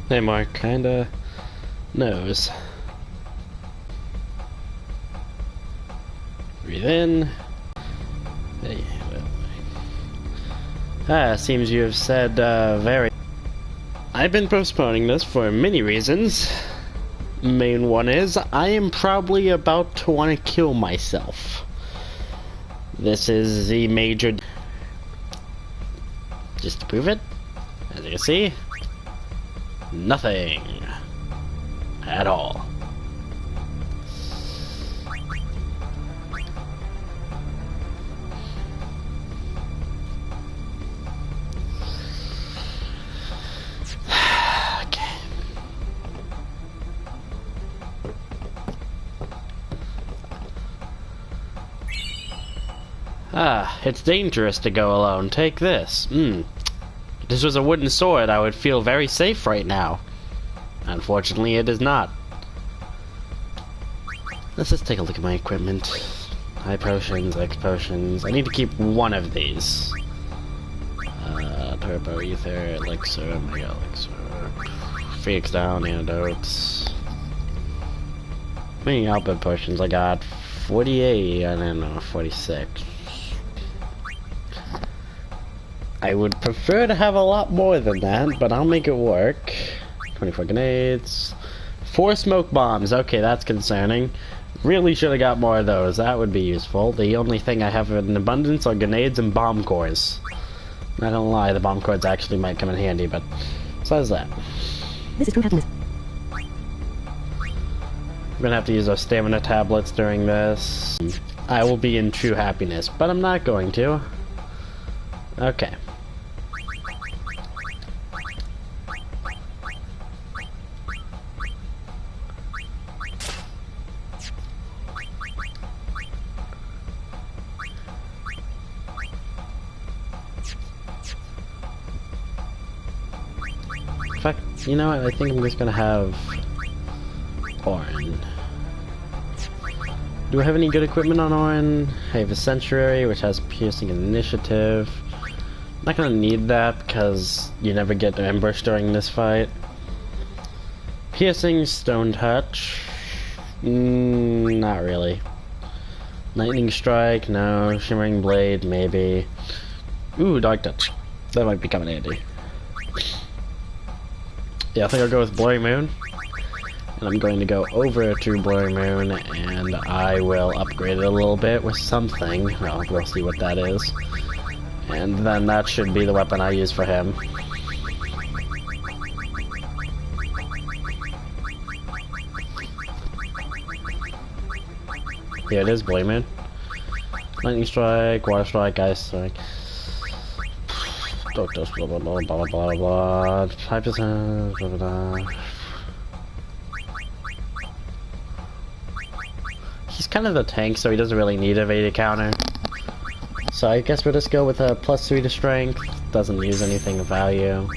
Hey Mark, kinda knows. Breathe in. Hey, seems you have said very. I've been postponing this for many reasons. Main one is I am probably about to want to kill myself. This is the major. Just to prove it, as you can see, nothing at all. It's dangerous to go alone. Take this. If this was a wooden sword, I would feel very safe right now. Unfortunately, it is not. Let's just take a look at my equipment. High potions, X potions. I need to keep one of these. Turbo ether, elixir, mega elixir. Phoenix down, antidotes. How many output potions I got? 48, I don't know, 46. I would prefer to have a lot more than that, but I'll make it work. 24 grenades. 4 smoke bombs. Okay, that's concerning. Really should have got more of those. That would be useful. The only thing I have in abundance are grenades and bomb cores. Not gonna lie, the bomb cores actually might come in handy, but besides that. This is true happiness. We're gonna have to use our stamina tablets during this. I will be in true happiness, but I'm not going to. Okay. In fact, you know what? I think I'm just gonna have Orin. Do I have any good equipment on Orin? I have a Sanctuary, which has piercing and initiative. I'm not gonna need that because you never get ambushed during this fight. Piercing, Stone Touch. Not really. Lightning Strike, no. Shimmering Blade, maybe. Ooh, Dark Touch. That might be coming handy. Yeah, I think I'll go with Blurry Moon. And I'm going to go over to Blurry Moon and I will upgrade it a little bit with something. Well, we'll see what that is. And then that should be the weapon I use for him. Here it is, Blurry Moon. Lightning Strike, Water Strike, Ice Strike. Dark Dust, blah blah blah blah blah blah. 5%, blah blah blah. He's kind of the tank, so he doesn't really need a Veda counter. So I guess we'll just go with a +3 to strength. Doesn't use anything of value.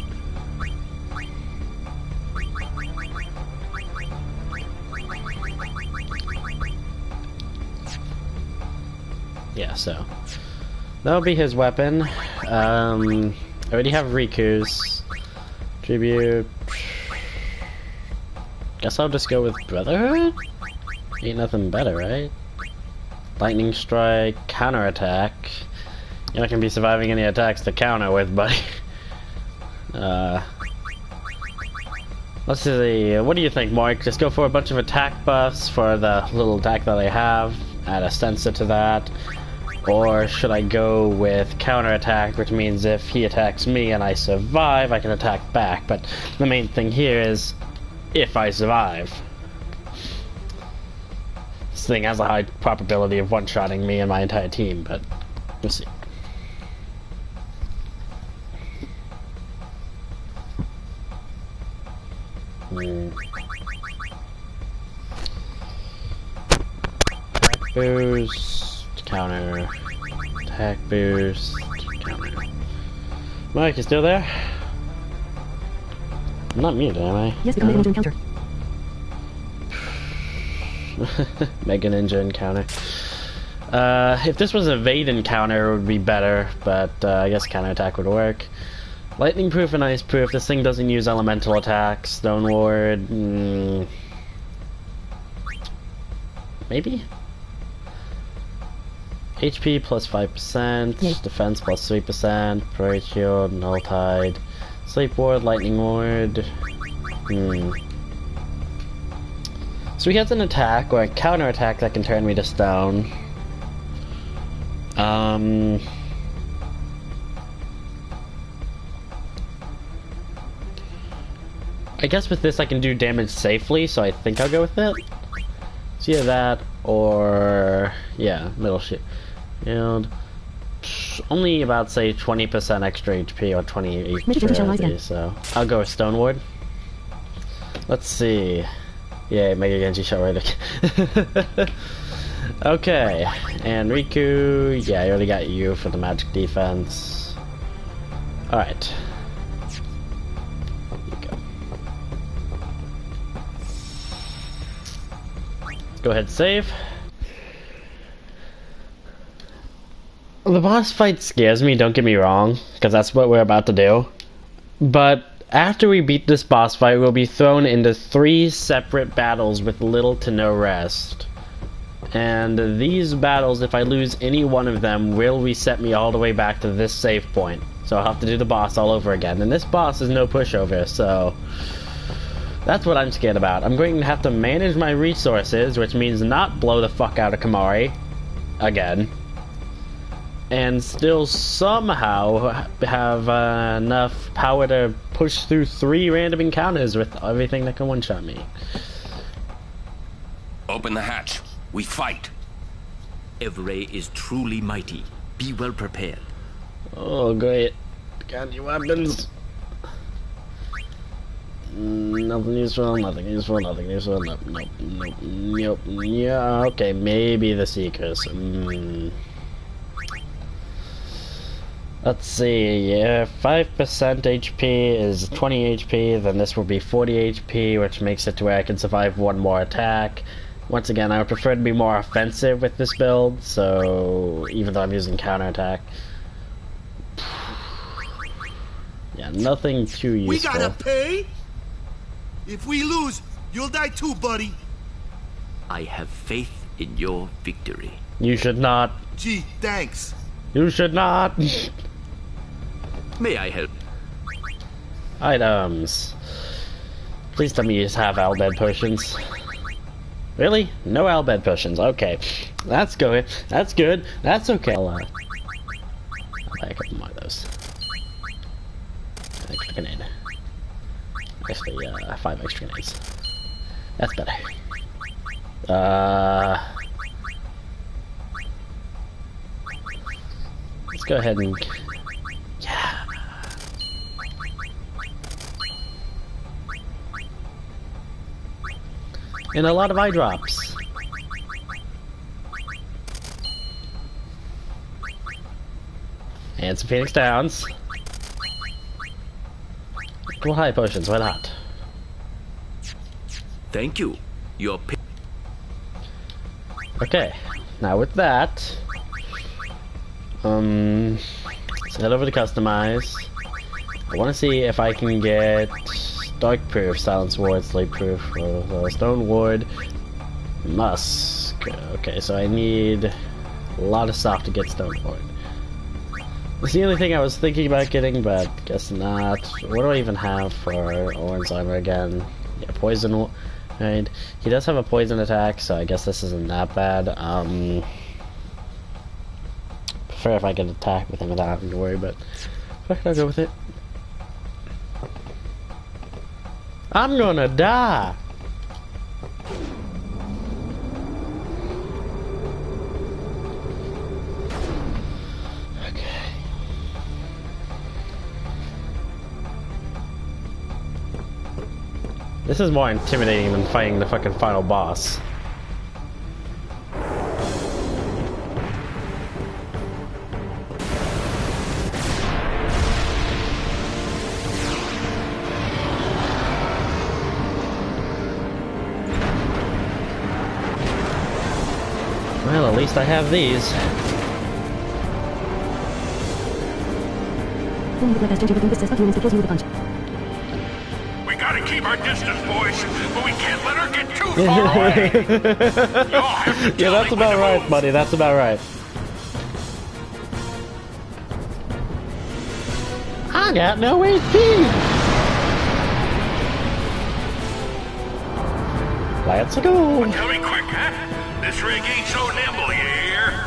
Yeah, so that'll be his weapon. I already have Riku's tribute. Guess I'll just go with Brotherhood? Ain't nothing better, right? Lightning Strike, counterattack. You're not gonna be surviving any attacks to counter with, buddy. Let's see, what do you think, Mark? Just go for a bunch of attack buffs for the little attack that I have, add a sensor to that, or should I go with counterattack, which means if he attacks me and I survive, I can attack back, but the main thing here is if I survive. This thing has a high probability of one-shotting me and my entire team, but we'll see. Attack boost, counter, attack boost, counter. Mike, you still there? I'm not muted, am I? Yes, become Mega Ninja encounter. Mega Ninja encounter. If this was a Vaden counter, it would be better, but I guess counterattack would work. Lightning proof and ice proof. This thing doesn't use elemental attacks. Stone Ward. Maybe? HP plus 5%, defense plus 3%, Parade Shield, Null Tide, Sleep Ward, Lightning Ward. So he has an attack or a counter attack that can turn me to stone. I guess with this I can do damage safely, so I think I'll go with it. It's either that or yeah, middle shield. Only about say 20% extra HP or 20 HP, so I'll go with Stone Ward. Let's see. Yeah, Mega Genji shot right. Okay, and Riku. Yeah, I already got you for the magic defense. Alright. Go ahead, save. The boss fight scares me, don't get me wrong, because that's what we're about to do. But after we beat this boss fight, we'll be thrown into 3 separate battles with little to no rest. And these battles, if I lose any one of them, will reset me all the way back to this save point. So I'll have to do the boss all over again. And this boss is no pushover, so that's what I'm scared about. I'm going to have to manage my resources, which means not blow the fuck out of Kimahri again. And still somehow have enough power to push through 3 random encounters with everything that can one-shot me. Open the hatch. We fight. Evrae is truly mighty. Be well prepared. Oh, great. Got any weapons? Nothing useful, nothing useful, nothing useful, nope. Yeah, okay, maybe the Seekers. Let's see, yeah, 5% HP is 20 HP, then this will be 40 HP, which makes it to where I can survive 1 more attack. Once again, I would prefer to be more offensive with this build, so even though I'm using counterattack. Yeah, nothing too useful. We gotta pay? If we lose, you'll die too, buddy. I have faith in your victory. You should not. Gee, thanks. You should not. May I help? Items. Please tell me you just have Albed potions. Really? No Albed potions. Okay. That's good. That's good. That's okay. I'll buy a couple more of those. Extra grenade. Actually, 5 extra grenades. That's better. Let's go ahead and... Yeah. And a lot of eye drops. And some Phoenix Downs. Cool high potions, why not? Thank you. Your Okay, now with that, let's head over to customize. I want to see if I can get Dark Proof, Silence Ward, Sleep Proof, Stone Ward, Musk. Okay, so I need a lot of stuff to get Stone Ward. It's the only thing I was thinking about getting, but guess not. What do I even have for Orange Armor again? Yeah, Poison. Right. He does have a poison attack, so I guess this isn't that bad. Prefer if I could attack with him without having to worry, but I'll go with it. I'm gonna die! This is more intimidating than fighting the fucking final boss. Well, at least I have these. We gotta keep our distance, boys, but we can't let her get too far away. You'll have to Yeah, tell that's me when about to right, move. buddy. That's about right. I got no HP. Let's go. Tell me quick, huh? This rig ain't so nimble, you hear?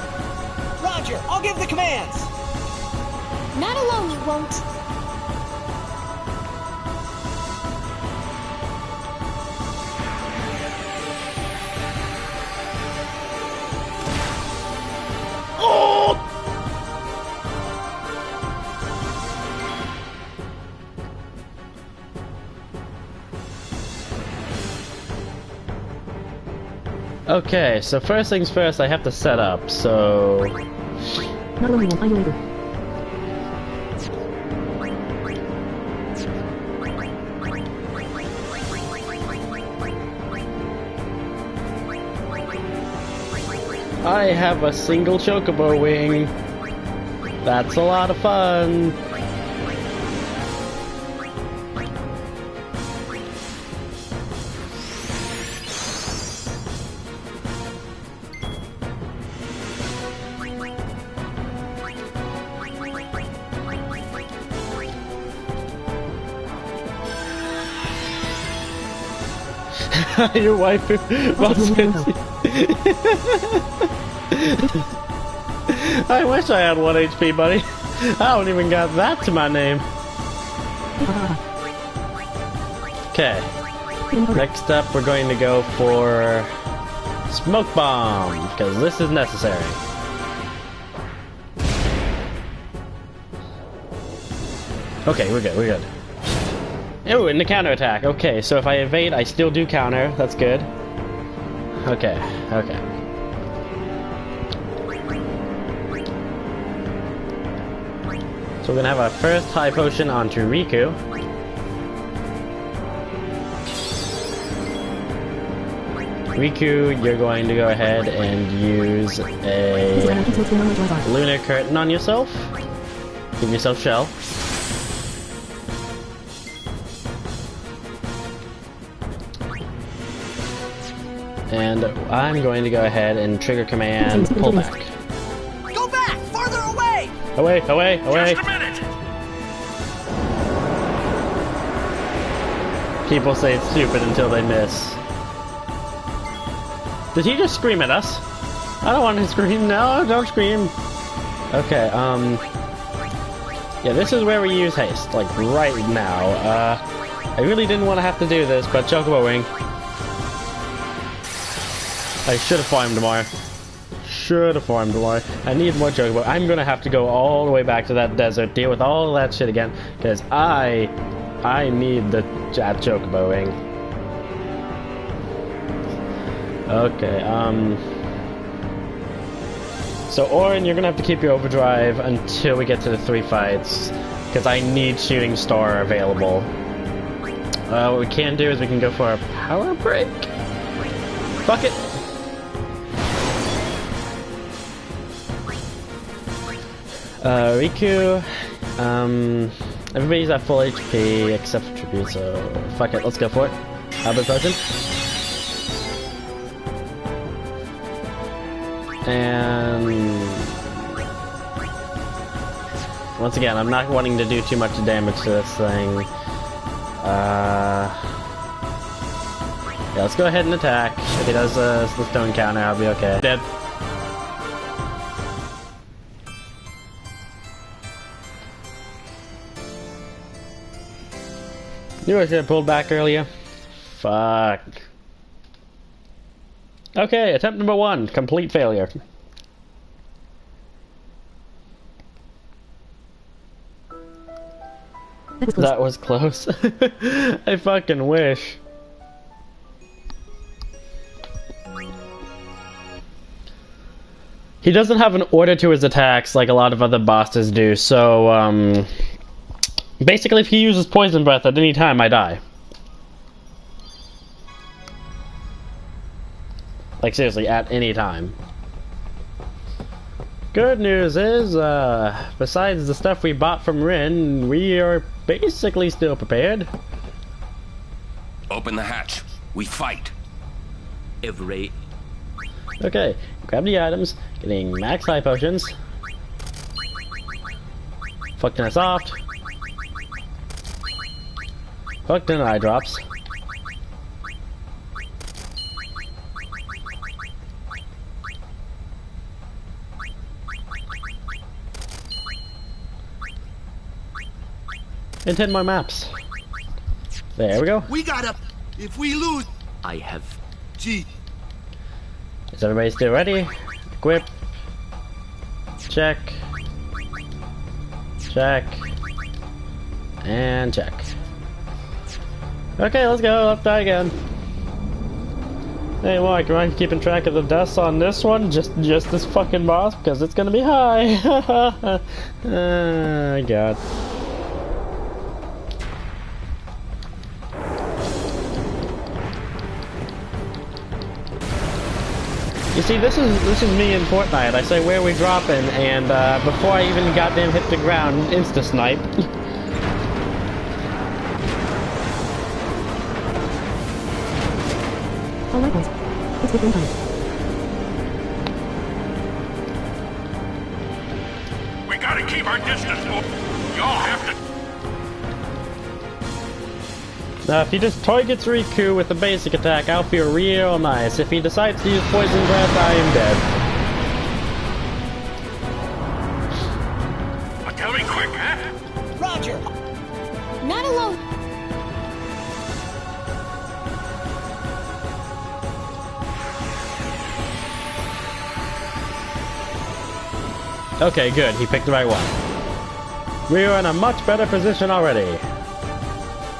Roger, I'll give the commands. Not alone, you won't. Okay, so first things first, I have to set up, so... Not alone, you won't. I'm your leader. I have a single chocobo wing. That's a lot of fun. Your wife wants I wish I had 1 HP, buddy. I don't even got that to my name. Okay. Next up, we're going to go for smoke bomb, because this is necessary. Okay, we're good, we're good. Oh, and the counterattack. Okay, so if I evade, I still do counter. That's good. Okay, okay. So we're gonna have our first high potion onto Riku. Riku, you're going to go ahead and use a lunar curtain on yourself. Give yourself shell. And I'm going to go ahead and trigger command pull back. Go back! Farther away! Away, away, away. Just a minute. People say it's stupid until they miss. Did he just scream at us? I don't want to scream. No, don't scream. Okay, yeah, this is where we use haste, like right now. I really didn't want to have to do this, but Chocobo Wing. I should have farmed more. Should have farmed more. I need more Chocobo. I'm gonna have to go all the way back to that desert, deal with all that shit again, because I need that Chocobo Wing. Okay, so Auron, you're gonna have to keep your overdrive until we get to the 3 fights, because I need Shooting Star available. What we can do is we can go for a power break. Fuck it. Riku, everybody's at full HP except for Tribute, so fuck it, let's go for it. Albert Potion. And once again, I'm not wanting to do too much damage to this thing. Yeah, let's go ahead and attack. If he does the stone counter, I'll be okay. Dead. Knew I should have pulled back earlier. Fuck. Okay, attempt number 1, complete failure. That was close. I fucking wish. He doesn't have an order to his attacks like a lot of other bosses do, so, basically if he uses Poison Breath at any time, I die. Like seriously, at any time. Good news is, besides the stuff we bought from Rin, we are basically still prepared. Open the hatch. We fight. Evray, Okay, grab the items, getting max high potions. Fucked in a soft. Fucked in eye drops. And 10 more maps. There we go. We gotta. If we lose, I have gee, Is everybody still ready? Equip. Check. Check. And check. Okay, let's go. Let's die again. Hey, Mike, am I keeping track of the deaths on this one? Just this fucking boss? Because it's gonna be high. God. You see, this is me in Fortnite. I say where we dropping, and before I even goddamn hit the ground, insta snipe. Alright boys. It's good game time. We gotta keep our distance. Y'all have to. Now, if he just targets Riku with the basic attack, I'll feel real nice. If he decides to use Poison Breath, I am dead. Well, tell me quick, huh? Roger. Not alone. Okay, good. He picked the right one. We are in a much better position already.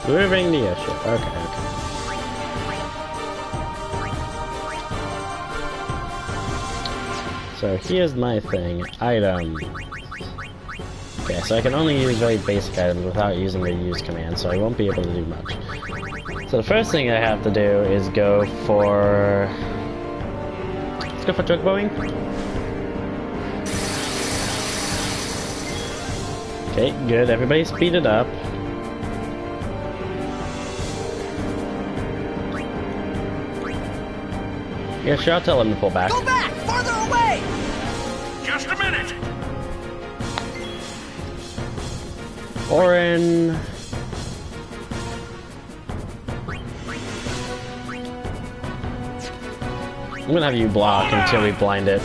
Moving the issue. Okay. So here's my thing. Item. Okay, so I can only use very basic items without using the use command, so I won't be able to do much. So the first thing I have to do is go for... Let's go for Chocoboing. Okay, good. Everybody speed it up. Yeah, sure, I'll tell him to pull back. Go back! Farther away! Just a minute. Orin. I'm gonna have you block until we blind it.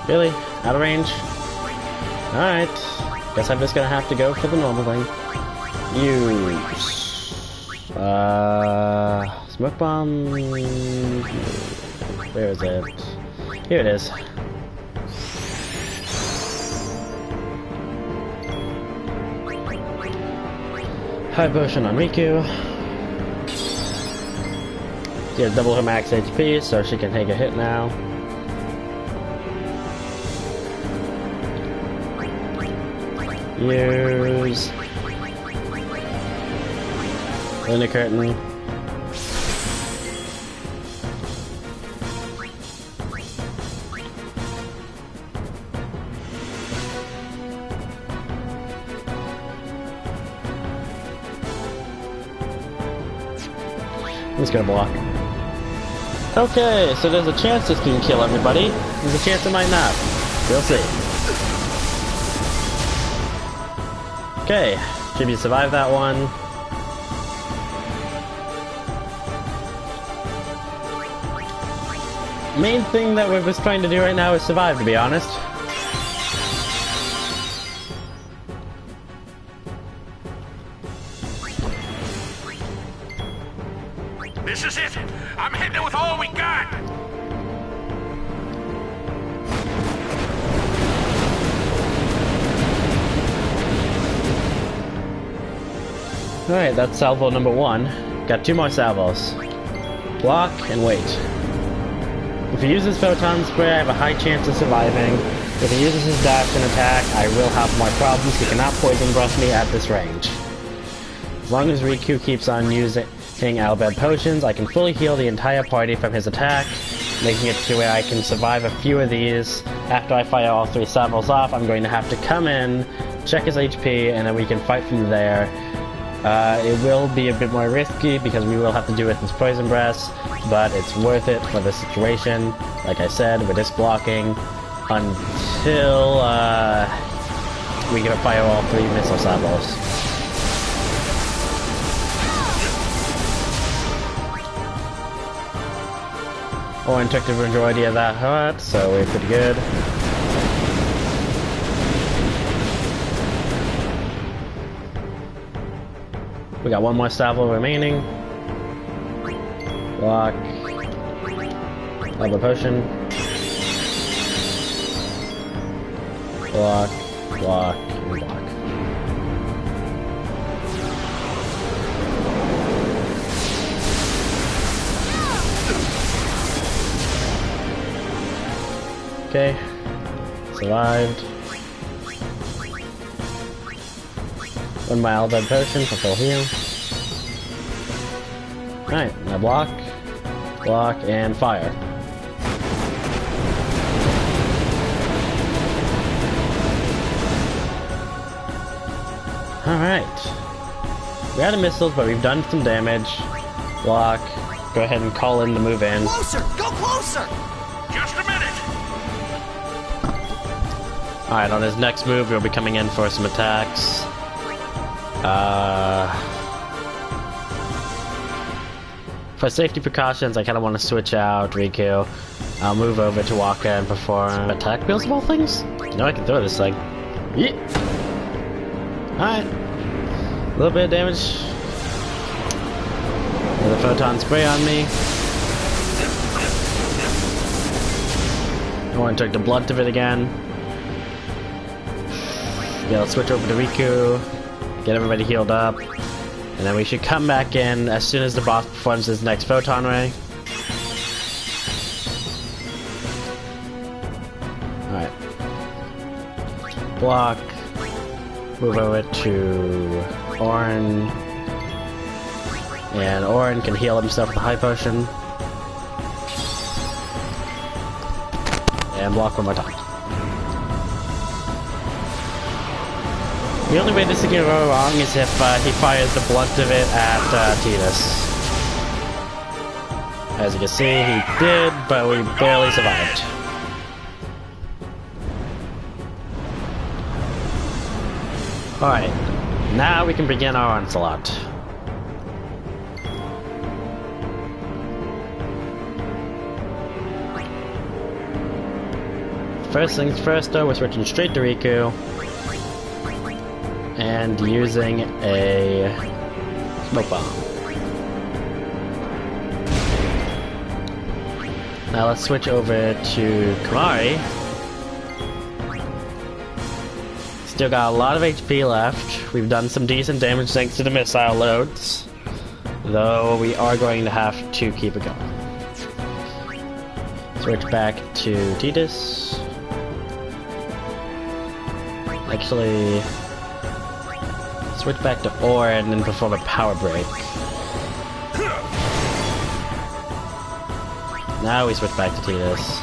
Really? Out of range? Alright. Guess I'm just gonna have to go for the normal thing. Use. Smoke bomb. Where is it? Here it is. High potion on Riku. Get double her max HP so she can take a hit now. Use in the curtain. I'm just gonna block. Okay, so there's a chance this can kill everybody. There's a chance it might not. We'll see. Okay, Chibi survived that one. Main thing that we're just trying to do right now is survive, to be honest. This is it. I'm hitting it with all we got. Alright, that's salvo number 1. Got 2 more salvos. Block and wait. If he uses Photon Spray, I have a high chance of surviving. If he uses his dash and attack, I will have more problems. He cannot Poison Breath me at this range. As long as Riku keeps on using Albed Potions, I can fully heal the entire party from his attack, making it to where I can survive a few of these. After I fire all 3 Saddles off, I'm going to have to come in, check his HP, and then we can fight from there. It will be a bit more risky because we will have to do it with his Poison Breath, but it's worth it for the situation. Like I said, we're just blocking until we can fire all 3 Missile Saddles. Orin took the majority of that hurt, so we're pretty good. We got 1 more Stavel remaining. Block. Double Potion. Block, block, and block. Okay, survived. 1 mild bed potion for full heal. Alright, now block, block, and fire. Alright. We're out of missiles, but we've done some damage. Block. Go ahead and call in the move in. Closer! Go closer! Just a minute. Alright, on his next move, he'll be coming in for some attacks. For safety precautions, I kind of want to switch out Riku. I'll move over to Waka and perform attack wheels of all things. You know I can throw this thing. Yeet! Alright. A little bit of damage. Another Photon Spray on me. Orin took the blunt of it again. Yeah, let's switch over to Riku. Get everybody healed up. And then we should come back in as soon as the boss performs his next Photon Ray. Alright. Block. Move over to Orin. And Orin can heal himself with a high potion. And block 1 more time. The only way this can go wrong is if he fires the blunt of it at Tidus. As you can see, he did, but we barely survived. Alright, now we can begin our onslaught. First things first though, we're switching straight to Riku. And using a smoke bomb. Now let's switch over to Kimahri. Still got a lot of HP left. We've done some decent damage thanks to the missile loads. Though we are going to have to keep it going. Switch back to Tidus. Actually, switch back to Orin and perform a power break. Now we switch back to Tidus.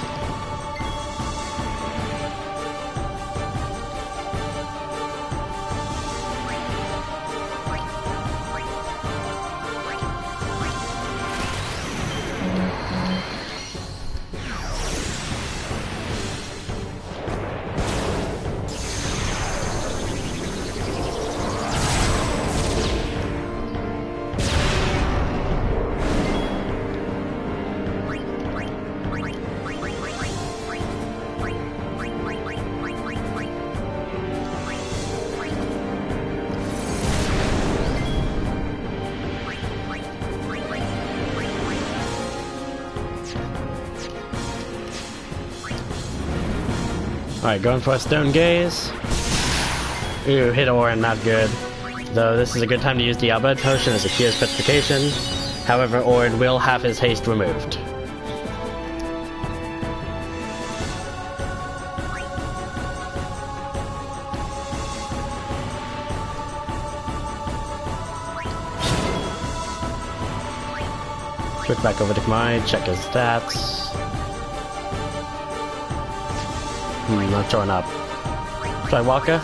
Alright, going for a Stone Gaze. Ooh, hit Orin, not good. Though this is a good time to use the Albed Potion as a key of specification. However, Orin will have his haste removed. Switch back over to Kamai, check his stats. Not showing up. Try Walker.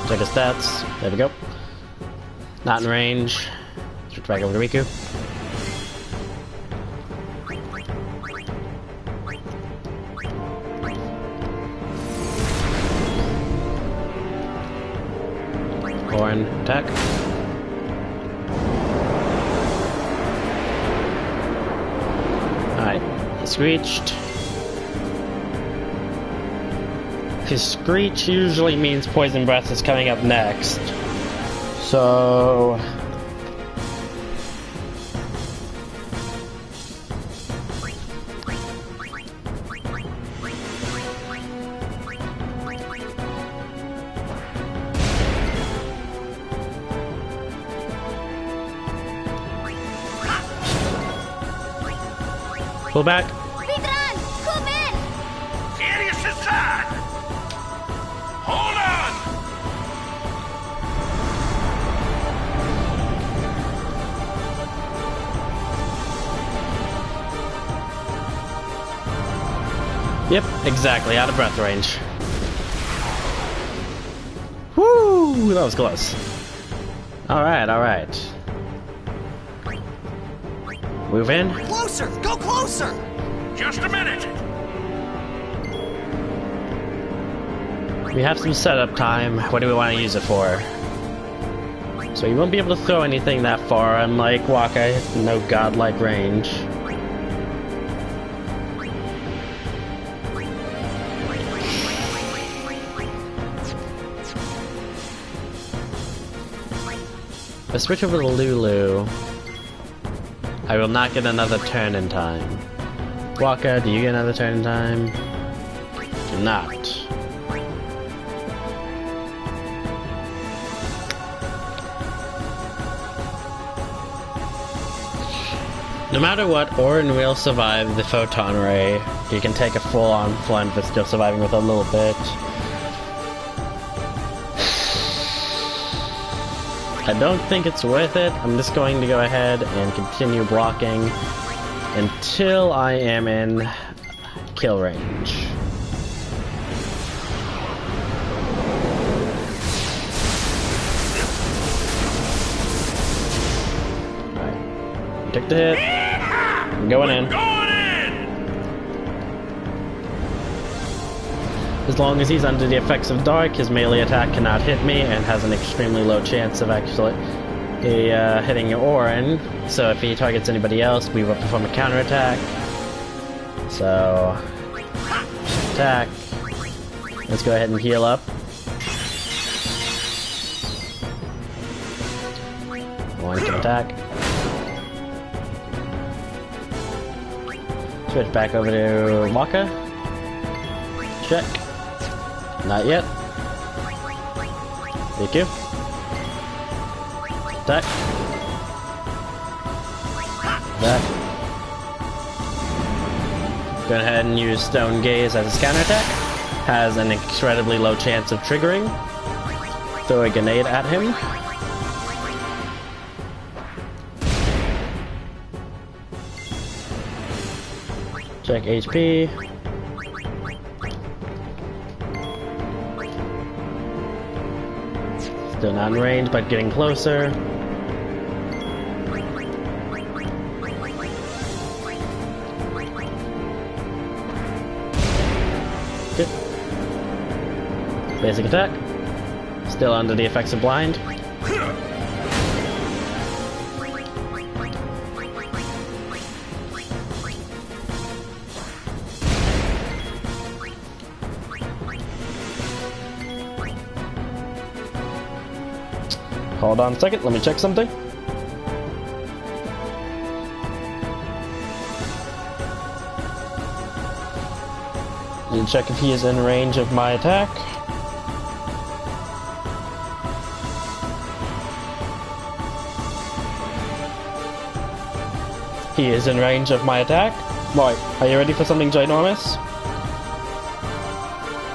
Check his stats. There we go. Not in range. Switch back over to Riku. Lauren, attack. Alright, he screeched. His screech usually means Poison Breath is coming up next. So... pull back. Vitran! Come in! Serious inside! Hold on! Yep, exactly, out of breath range. Woo! That was close. Alright, alright. Move in. Closer! Go closer! Just a minute! We have some setup time. What do we want to use it for? So you won't be able to throw anything that far, unlike Waka, no godlike range. Let's switch over to Lulu. I will not get another turn in time. Waka, do you get another turn in time? Do not. No matter what, Orin will survive the Photon Ray. He can take a full-on flame but still surviving with a little bit. I don't think it's worth it. I'm just going to go ahead and continue blocking until I am in kill range. Alright. Took the hit. I'm going in. Going in! As long as he's under the effects of Dark, his melee attack cannot hit me and has an extremely low chance of actually hitting Orin. So if he targets anybody else, we will perform a counterattack. So, attack. Let's go ahead and heal up. One can attack. Switch back over to Waka. Check. Not yet. Thank you. Attack. Attack. Go ahead and use Stone Gaze as his counterattack. Has an incredibly low chance of triggering. Throw a grenade at him. Check HP. Still not in range, but getting closer. Good. Basic attack. Still under the effects of blind. Hold on a second, let me check something. Need to check if he is in range of my attack. He is in range of my attack. Right, are you ready for something ginormous?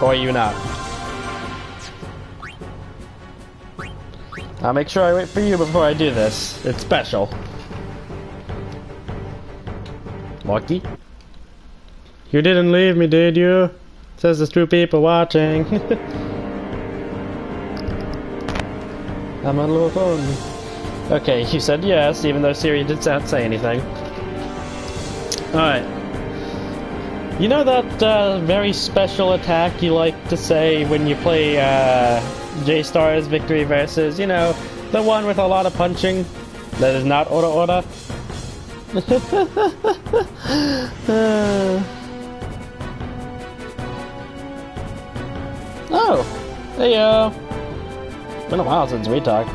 Or are you not? I'll make sure I wait for you before I do this. It's special. Marky? You didn't leave me, did you? Says there's 2 people watching. I'm alone. Okay, you said yes, even though Siri did not say anything. Alright. You know that very special attack you like to say when you play J-Star's Victory Versus, you know, the one with a lot of punching that is not Ora. Oh, hey been a while since we talked.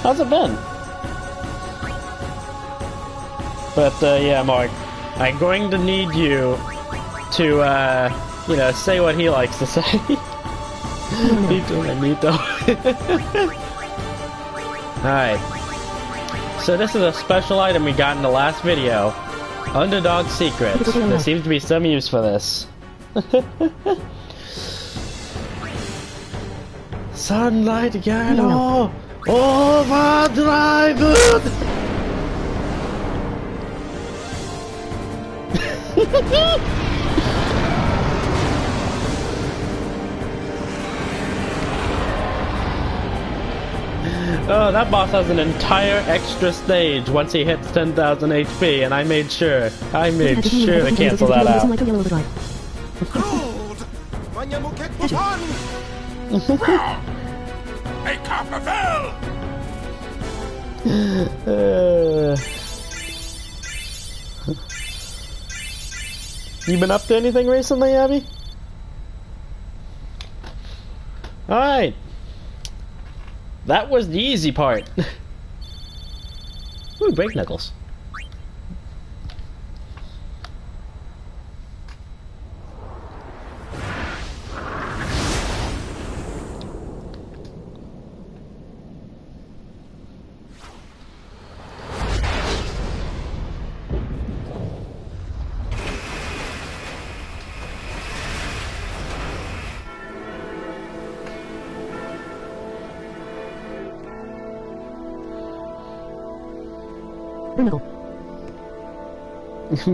How's it been? But yeah, Mark, I'm going to need you to you know, say what he likes to say. Nito. Alright. So this is a special item we got in the last video. Underdog Secrets. There seems to be some use for this. Sunlight Gyro! Overdrive! Oh, that boss has an entire extra stage once he hits 10,000 HP, and I made sure to cancel that out. Hey, Copperville! You been up to anything recently, Abby? Alright. That was the easy part. Ooh, break knuckles. Burn knuckle.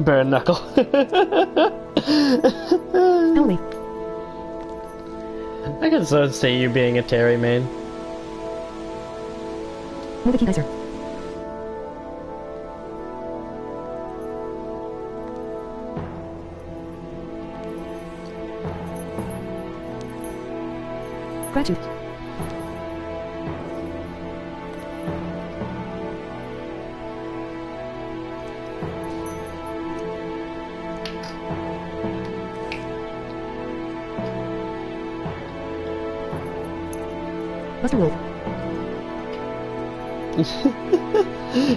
Burn knuckle. Ellie. I can so see you being a Terry main. Move the key geyser. Gratitude. Buster Wolf.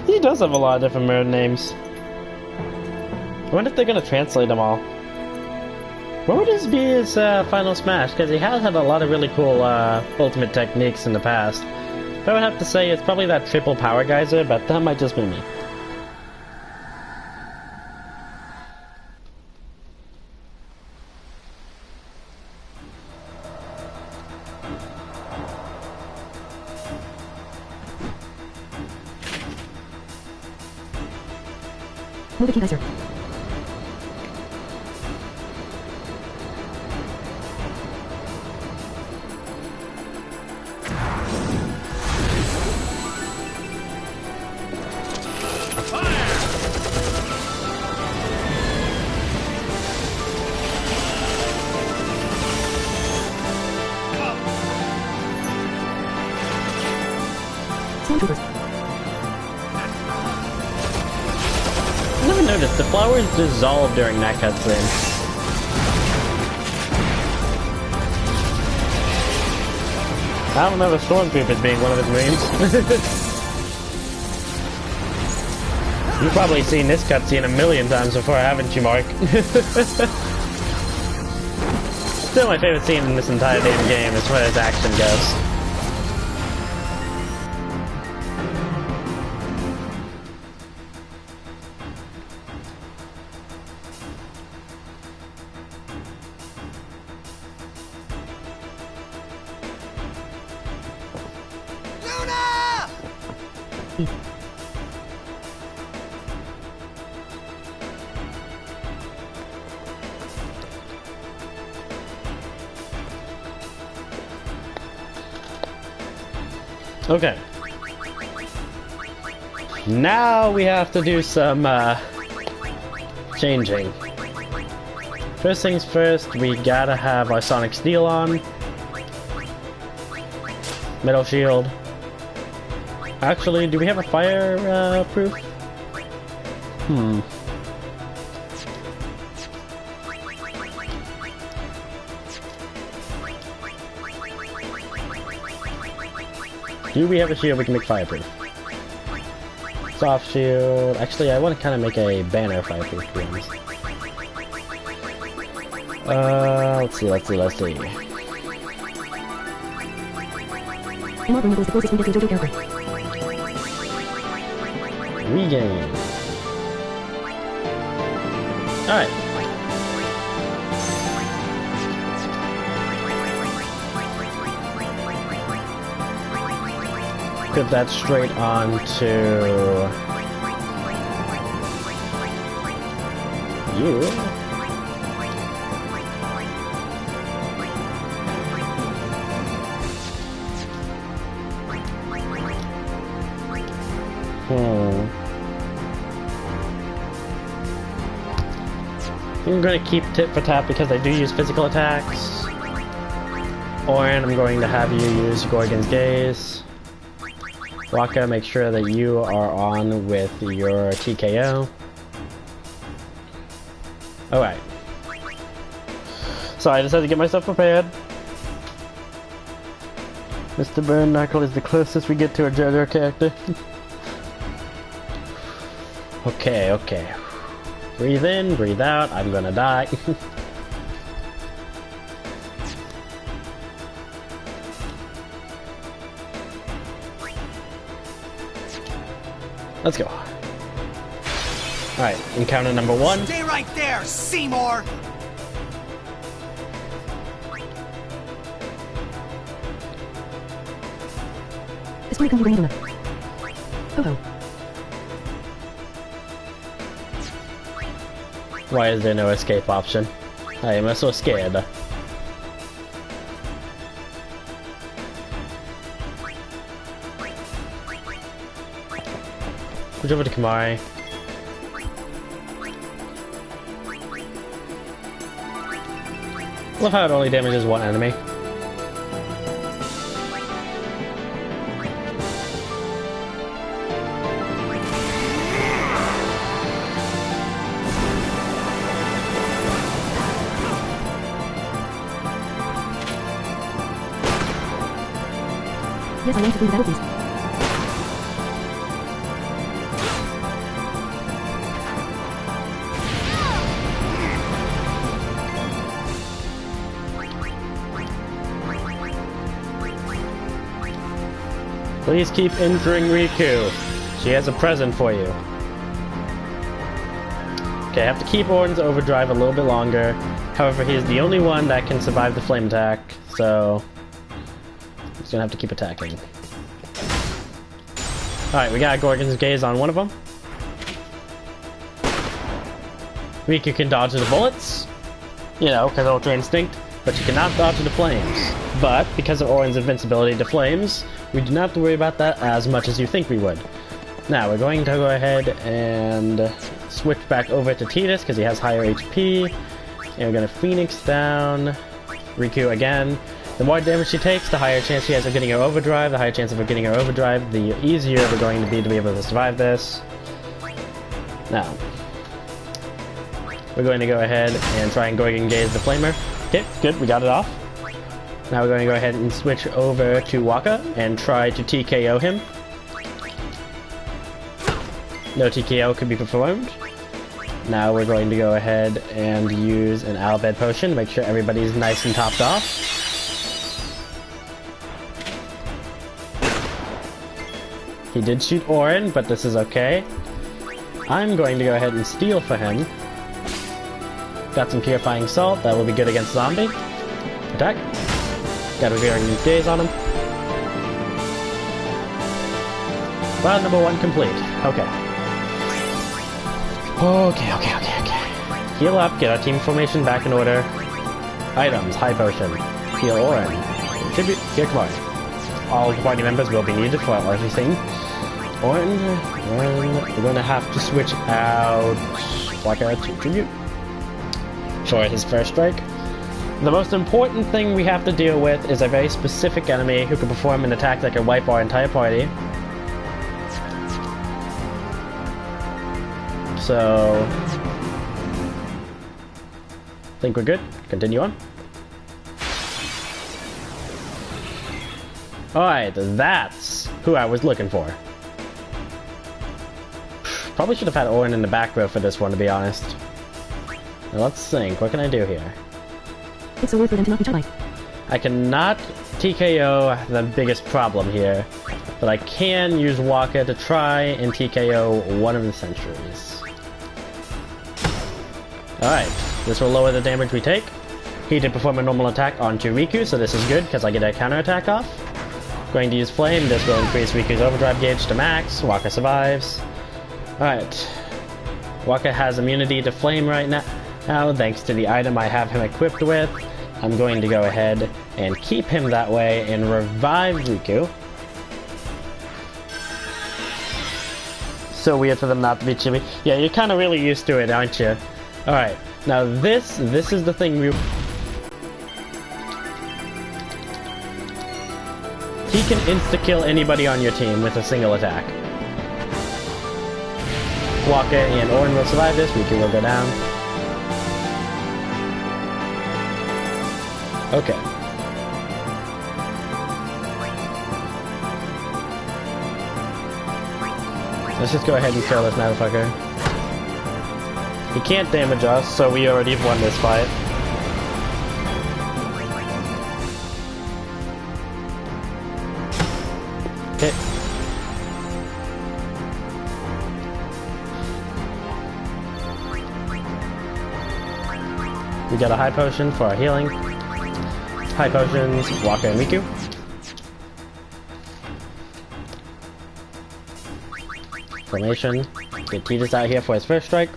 He does have a lot of different mode names. I wonder if they're gonna translate them all. What would this be his final smash? Because he has had a lot of really cool ultimate techniques in the past. But I would have to say it's probably that triple power geyser, but that might just be me. Move the key geyser. Stormtroopers. I never noticed, the flowers dissolve during that cutscene. I don't remember Stormtroopers being one of his names. You've probably seen this cutscene a million times before, haven't you, Mark? Still my favorite scene in this entire damn game as far as action goes. Okay. Now we have to do some changing. First things first, we gotta have our Sonic Steel on. Metal Shield. Actually, do we have a fire proof? Do we have a shield we can make fireproof? Soft shield. Actually, I want to kind of make a banner fireproof, to be honest. Let's see. Modeling equals the closest we get to a JoJo character. Regain. Alright. Put that straight onto you. I'm going to keep tit for tat because I do use physical attacks. Orin, I'm going to have you use Gorgon's Gaze. Waka, make sure that you are on with your TKO. Alright. So I just had to get myself prepared. Mr. Burn Knuckle is the closest we get to a JoJo character. Okay. Breathe in, breathe out, I'm gonna die. Let's go. Alright, encounter number 1. Stay right there, Seymour! This way comes the random. Oh. Why is there no escape option? I am so scared. Push over to Kamari. Love how it only damages one enemy. Yes, I want to play the battle, please. Please keep injuring Riku. She has a present for you. Okay, I have to keep Orin's overdrive a little bit longer. However, he is the only one that can survive the flame attack, so he's gonna have to keep attacking. Alright, we got Gorgon's Gaze on one of them. Riku can dodge the bullets, you know, because Ultra Instinct, but she cannot dodge the flames. But, because of Orin's invincibility to flames, we do not have to worry about that as much as you think we would. Now, we're going to go ahead and switch back over to Tidus, because he has higher HP. And we're going to Phoenix down Riku again. The more damage she takes, the higher chance she has of getting her overdrive. The higher chance of her getting her overdrive, the easier we're going to be able to survive this. Now, we're going to go ahead and try and Gorgon Gaze the Flamer. Okay, good, we got it off. Now we're going to go ahead and switch over to Waka and try to TKO him. No TKO could be performed. Now we're going to go ahead and use an Albed Potion, make sure everybody's nice and topped off. He did shoot Orin, but this is okay. I'm going to go ahead and steal for him. Got some Purifying Salt, that will be good against Zombie. Attack. Got a Gorgon's Gaze on him. Round number 1 complete. Okay. Okay. Heal up, get our team formation back in order. Items, High Potion. Heal Orin. Tribute, here, come on. all the party members will be needed for everything. Orton, we're gonna have to switch out Waka to Tribute for his first strike. The most important thing we have to deal with is a very specific enemy who can perform an attack that can wipe our entire party. So, I think we're good. Continue on. Alright, that's who I was looking for. Probably should have had Orin in the back row for this one, to be honest. Now let's think. What can I do here? It's a word for them to not be childlike. I cannot TKO the biggest problem here, but I can use Waka to try and TKO one of the sentries. Alright, this will lower the damage we take. He did perform a normal attack onto Riku, so this is good because I get a counterattack off. Going to use Flame, this will increase Riku's overdrive gauge to max. Waka survives. Alright. Waka has immunity to Flame right now, thanks to the item I have him equipped with. I'm going to go ahead and keep him that way and revive Riku. So weird for them not to be chibi. Yeah, you're kind of really used to it, aren't you? Alright, now this is the thing we... He can insta-kill anybody on your team with a single attack. Waka and Orin will survive this, Riku will go down. Okay. Let's just go ahead and kill this motherfucker. He can't damage us, so we already have won this fight. Hit. We got a high potion for our healing. High potions, Waka and Riku. Formation. Get Tidus out here for his first strike.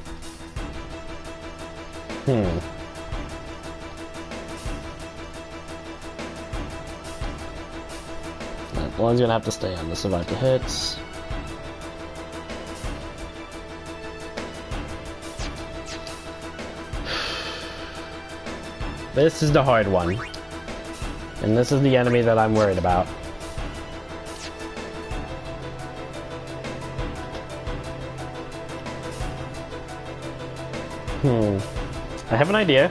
One's gonna have to stay on to survive the hits. This is the hard one. And this is the enemy that I'm worried about. I have an idea,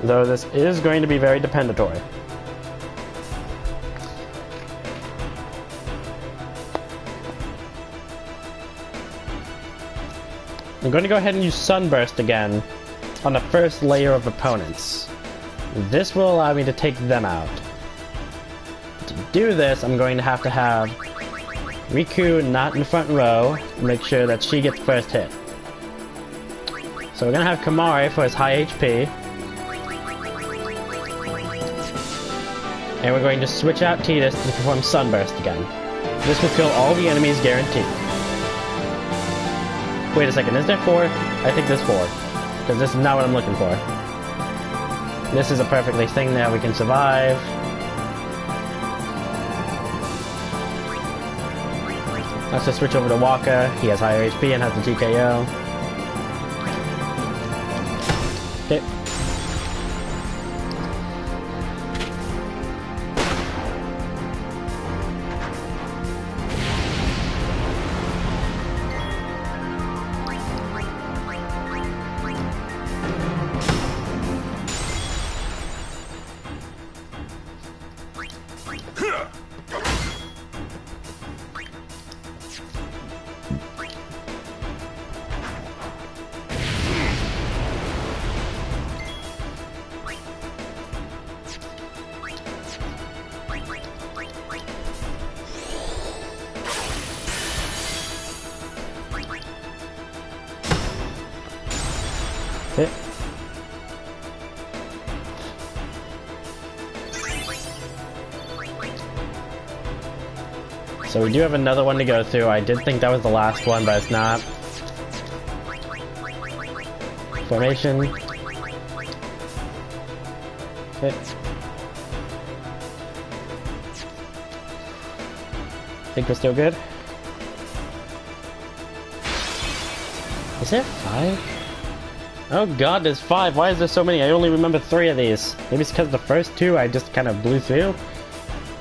though this is going to be very dependatory. I'm going to go ahead and use Sunburst again on the first layer of opponents. This will allow me to take them out. To do this, I'm going to have Riku not in the front row, make sure that she gets first hit. So we're gonna have Kamari for his high HP. And we're going to switch out Tidus to perform Sunburst again. This will kill all the enemies guaranteed. Wait a second, is there 4? I think there's 4. Because this is not what I'm looking for. This is a perfectly thing that we can survive. Let's just switch over to Waka. He has higher HP and has the TKO. Okay. Okay. So we do have another one to go through. I did think that was the last one, but it's not. Formation. Okay. Think we're still good? Is there 5? Oh god, there's 5. Why is there so many? I only remember 3 of these. Maybe it's because the first 2 I just kind of blew through?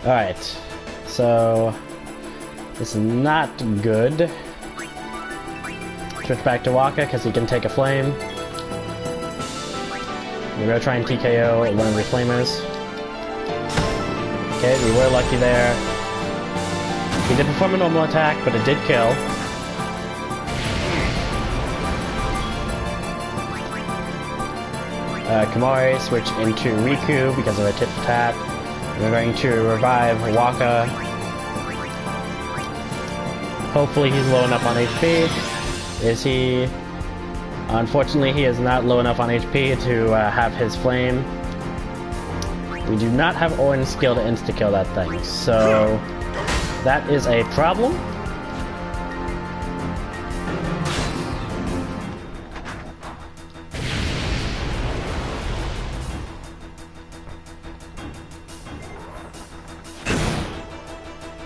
Alright. So... this is not good. Switch back to Waka because he can take a flame. We're gonna try and TKO one of the flamers. Okay, we were lucky there. He did perform a normal attack, but it did kill. Kamari switch into Riku because of a tit for tat. We're going to revive Waka. Hopefully he's low enough on HP. Is he? Unfortunately, he is not low enough on HP to have his flame. We do not have Orin's skill to insta-kill that thing, so that is a problem.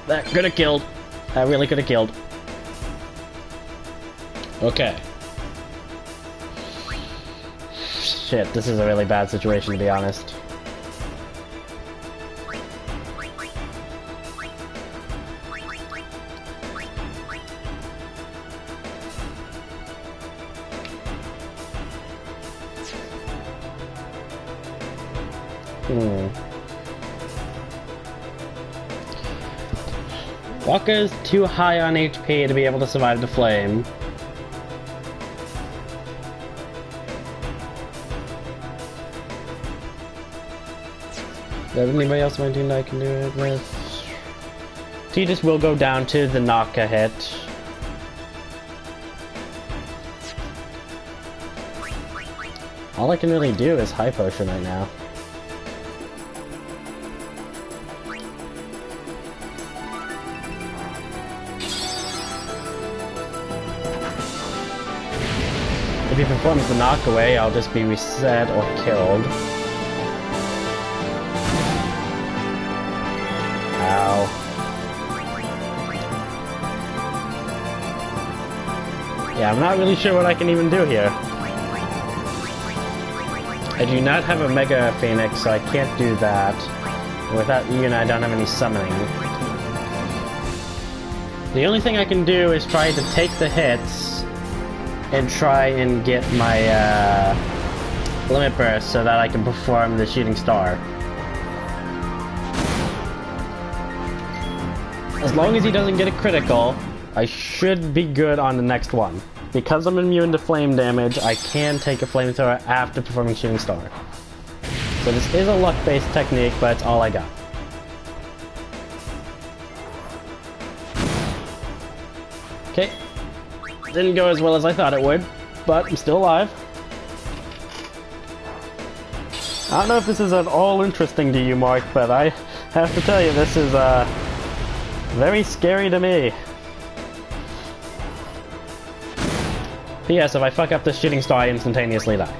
That could have killed. That really could have killed. Okay. Shit, this is a really bad situation, to be honest. Waka's too high on HP to be able to survive the flame. Is there anybody else on my team that I can do it with? Tidus will go down to the Naka hit. All I can really do is High Potion right now. If he performs the knockaway, I'll just be reset or killed. Ow. Yeah, I'm not really sure what I can even do here. I do not have a Mega Phoenix, so I can't do that. Without Yuna, I don't have any summoning. The only thing I can do is try to take the hits and try and get my limit burst so that I can perform the shooting star. As long as he doesn't get a critical, I should be good on the next one. Because I'm immune to flame damage, I can take a flamethrower after performing shooting star. So this is a luck-based technique, but it's all I got. Okay. Didn't go as well as I thought it would, but I'm still alive. I don't know if this is at all interesting to you, Mark, but I have to tell you, this is very scary to me. P.S. If I fuck up this shooting star, I instantaneously die.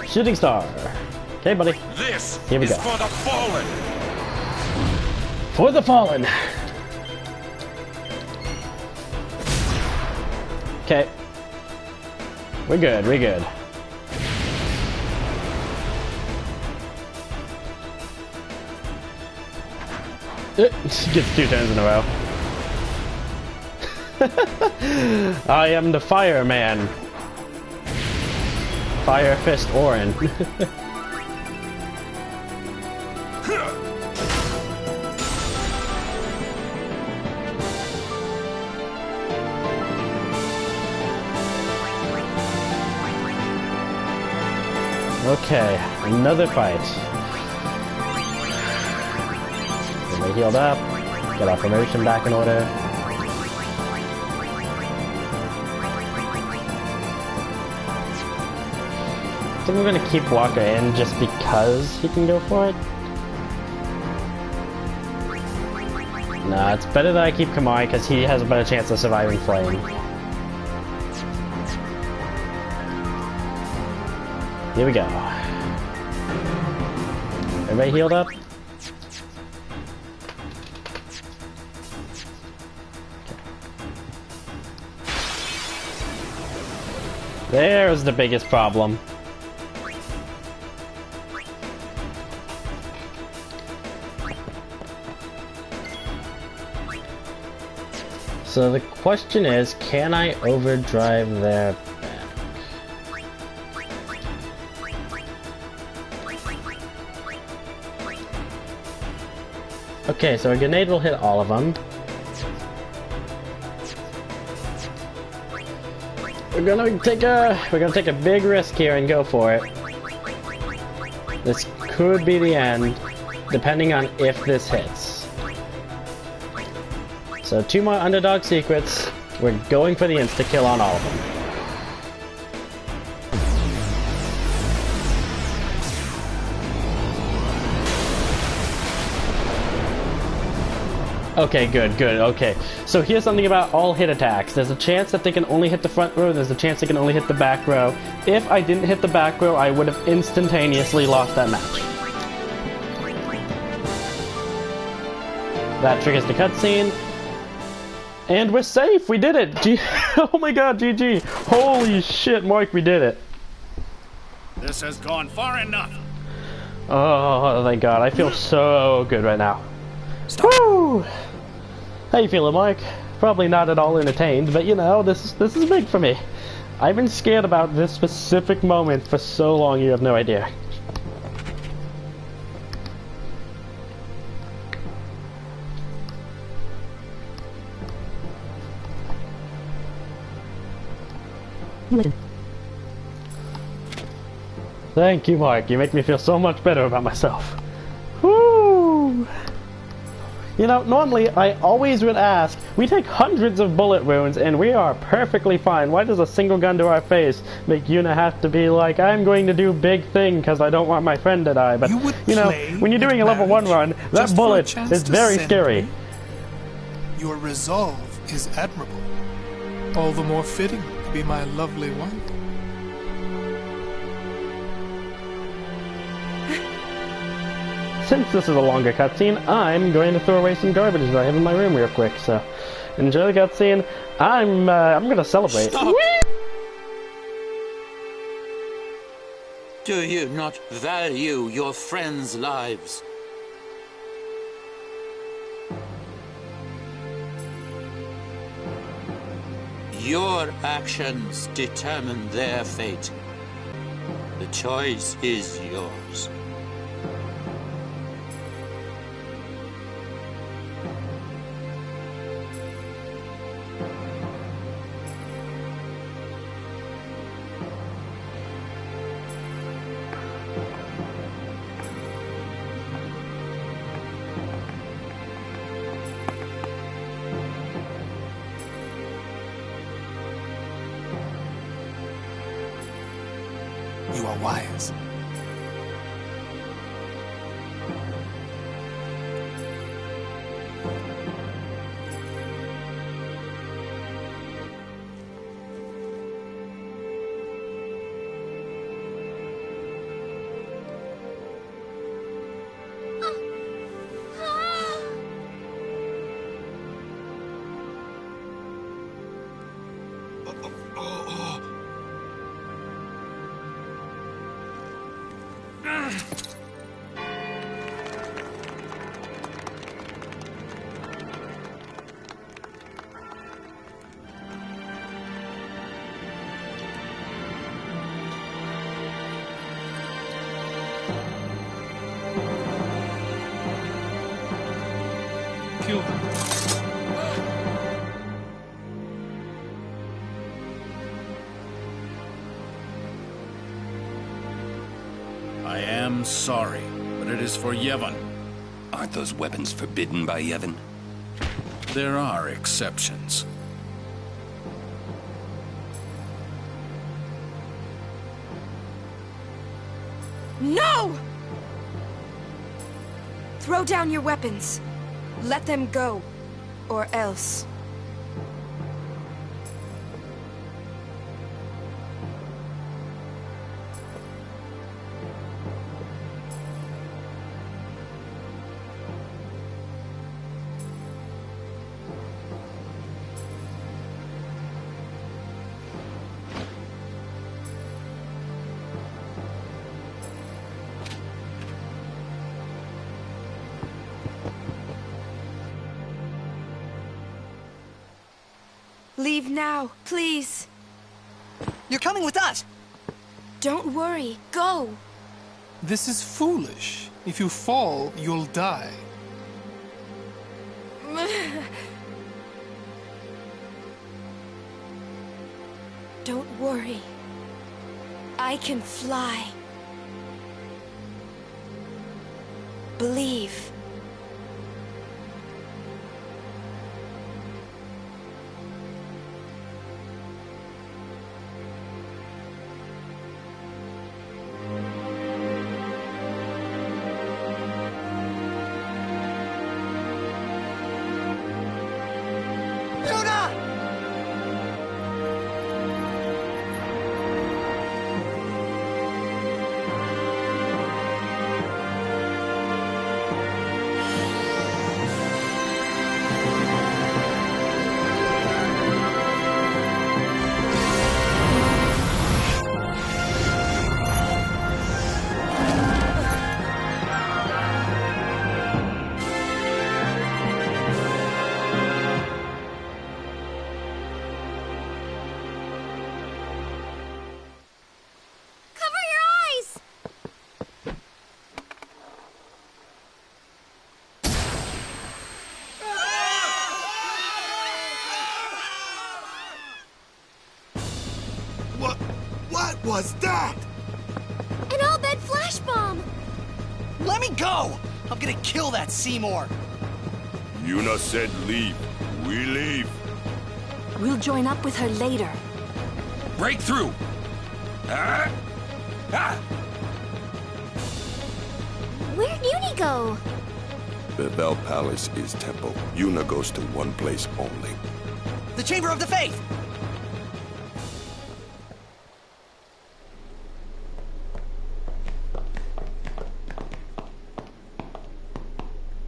Shooting star. Okay, buddy. This Here we is go. for the fallen. For the fallen. Okay. We're good, we're good. Gets 2 turns in a row. I am the fireman. Fire Fist Orin. Okay, another fight. Everybody healed up. Get our promotion back in order. I think we're gonna keep Waka in just because he can go for it. Nah, it's better that I keep Kamai because he has a better chance of surviving flame. Here we go. Everybody healed up? There's the biggest problem. So the question is, can I overdrive their back? Okay, so a grenade will hit all of them. We're gonna take a big risk here and go for it. This could be the end, depending on if this hits. So 2 more underdog secrets. We're going for the insta-kill on all of them. Okay, good, okay. So here's something about all hit attacks. There's a chance that they can only hit the front row, there's a chance they can only hit the back row. If I didn't hit the back row, I would have instantaneously lost that match. That triggers the cutscene. And we're safe! We did it! Oh my god, GG! Holy shit, Mark, we did it! This has gone far enough. Oh, thank god. I feel so good right now. Woo! How you feeling, Mike? Probably not at all entertained, but you know, this is big for me. I've been scared about this specific moment for so long, you have no idea. You listen. Thank you, Mark. You make me feel so much better about myself. Woo! You know, normally I always would ask, we take hundreds of bullet wounds and we are perfectly fine. Why does a single gun to our face make Yuna have to be like, I'm going to do big thing because I don't want my friend to die? But, you know, when you're doing a level 1 run, that bullet is very scary. Your resolve is admirable. All the more fitting to be my lovely wife. Since this is a longer cutscene, I'm going to throw away some garbage that I have in my room real quick, so enjoy the cutscene. I'm gonna celebrate. Stop. Do you not value your friends' lives? Your actions determine their fate. The choice is yours. You are wise. Kill them. I am sorry, but it is for Yevon. Aren't those weapons forbidden by Yevon? There are exceptions. No! Throw down your weapons. Let them go. Or else. Leave now, please. You're coming with us. Don't worry. Go. This is foolish. If you fall, you'll die. Don't worry. I can fly. Believe. What was that? An all-bed flash bomb! Let me go! I'm gonna kill that Seymour. Yuna said leave. We leave. We'll join up with her later. Break through! Ah! Ah! Where'd Uni go? Bethel Palace is temple. Yuna goes to one place only. The Chamber of the Faith!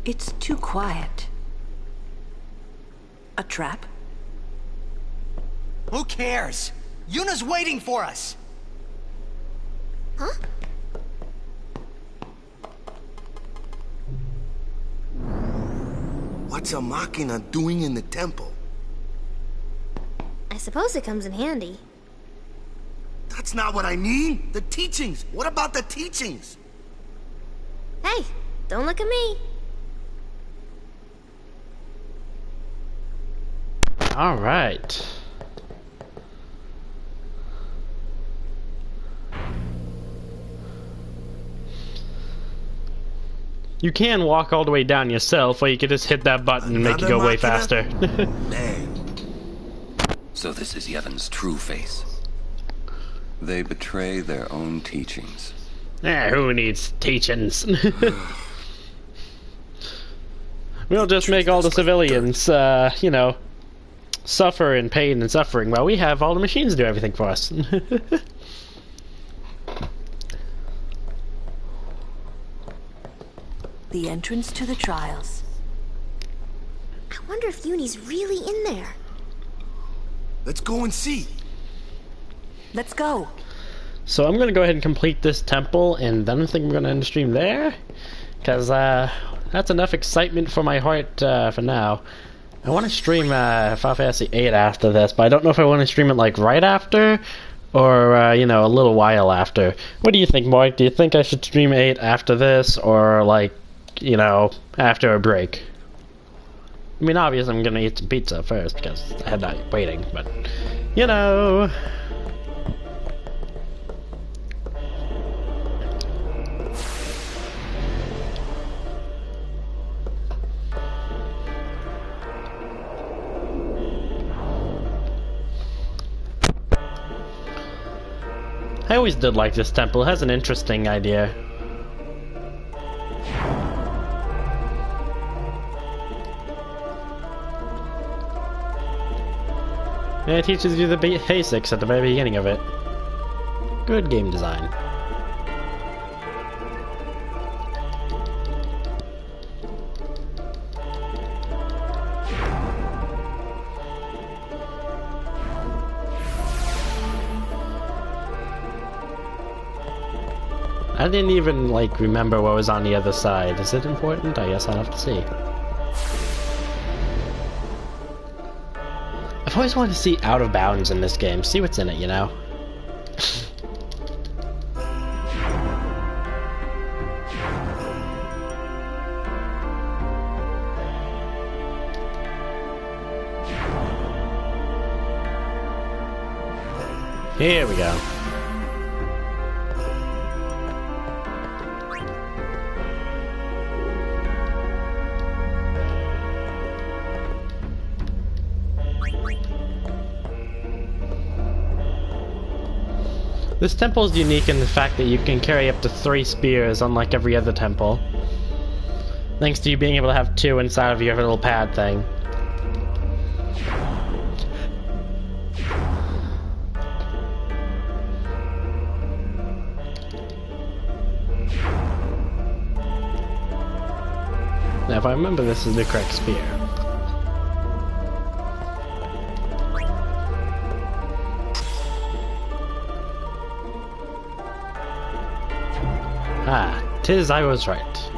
It's too quiet. A trap? Who cares? Yuna's waiting for us! Huh? What's a Machina doing in the temple? I suppose it comes in handy. That's not what I mean. The teachings. What about the teachings? Hey, don't look at me. All right. You can walk all the way down yourself, or you could just hit that button and make you go way faster. So this is Yevon's true face. They betray their own teachings. Who needs teachings? We'll just make all the civilians, you know, suffer in pain and suffering while we have all the machines do everything for us. The entrance to the trials. I wonder if Uni's really in there. Let's go and see. Let's go. So I'm gonna go ahead and complete this temple, and then I think I'm gonna end the stream there, because that's enough excitement for my heart for now. I want to stream Final Fantasy VIII after this, but I don't know if I want to stream it like right after, or you know, a little while after. What do you think, Mark? Do you think I should stream 8 after this, or like, you know, after a break? I mean, obviously I'm gonna eat some pizza first because I had that waiting, but you know. I always did like this temple. It has an interesting idea. And it teaches you the basics at the very beginning of it. Good game design. I didn't even, like, remember what was on the other side. Is it important? I guess I'll have to see. I've always wanted to see Out of Bounds in this game. See what's in it, you know? Here we go. This temple is unique in the fact that you can carry up to 3 spears, unlike every other temple. Thanks to you being able to have 2 inside of your little pad thing. Now, if I remember, this is the correct spear. Ah, 'tis I was right.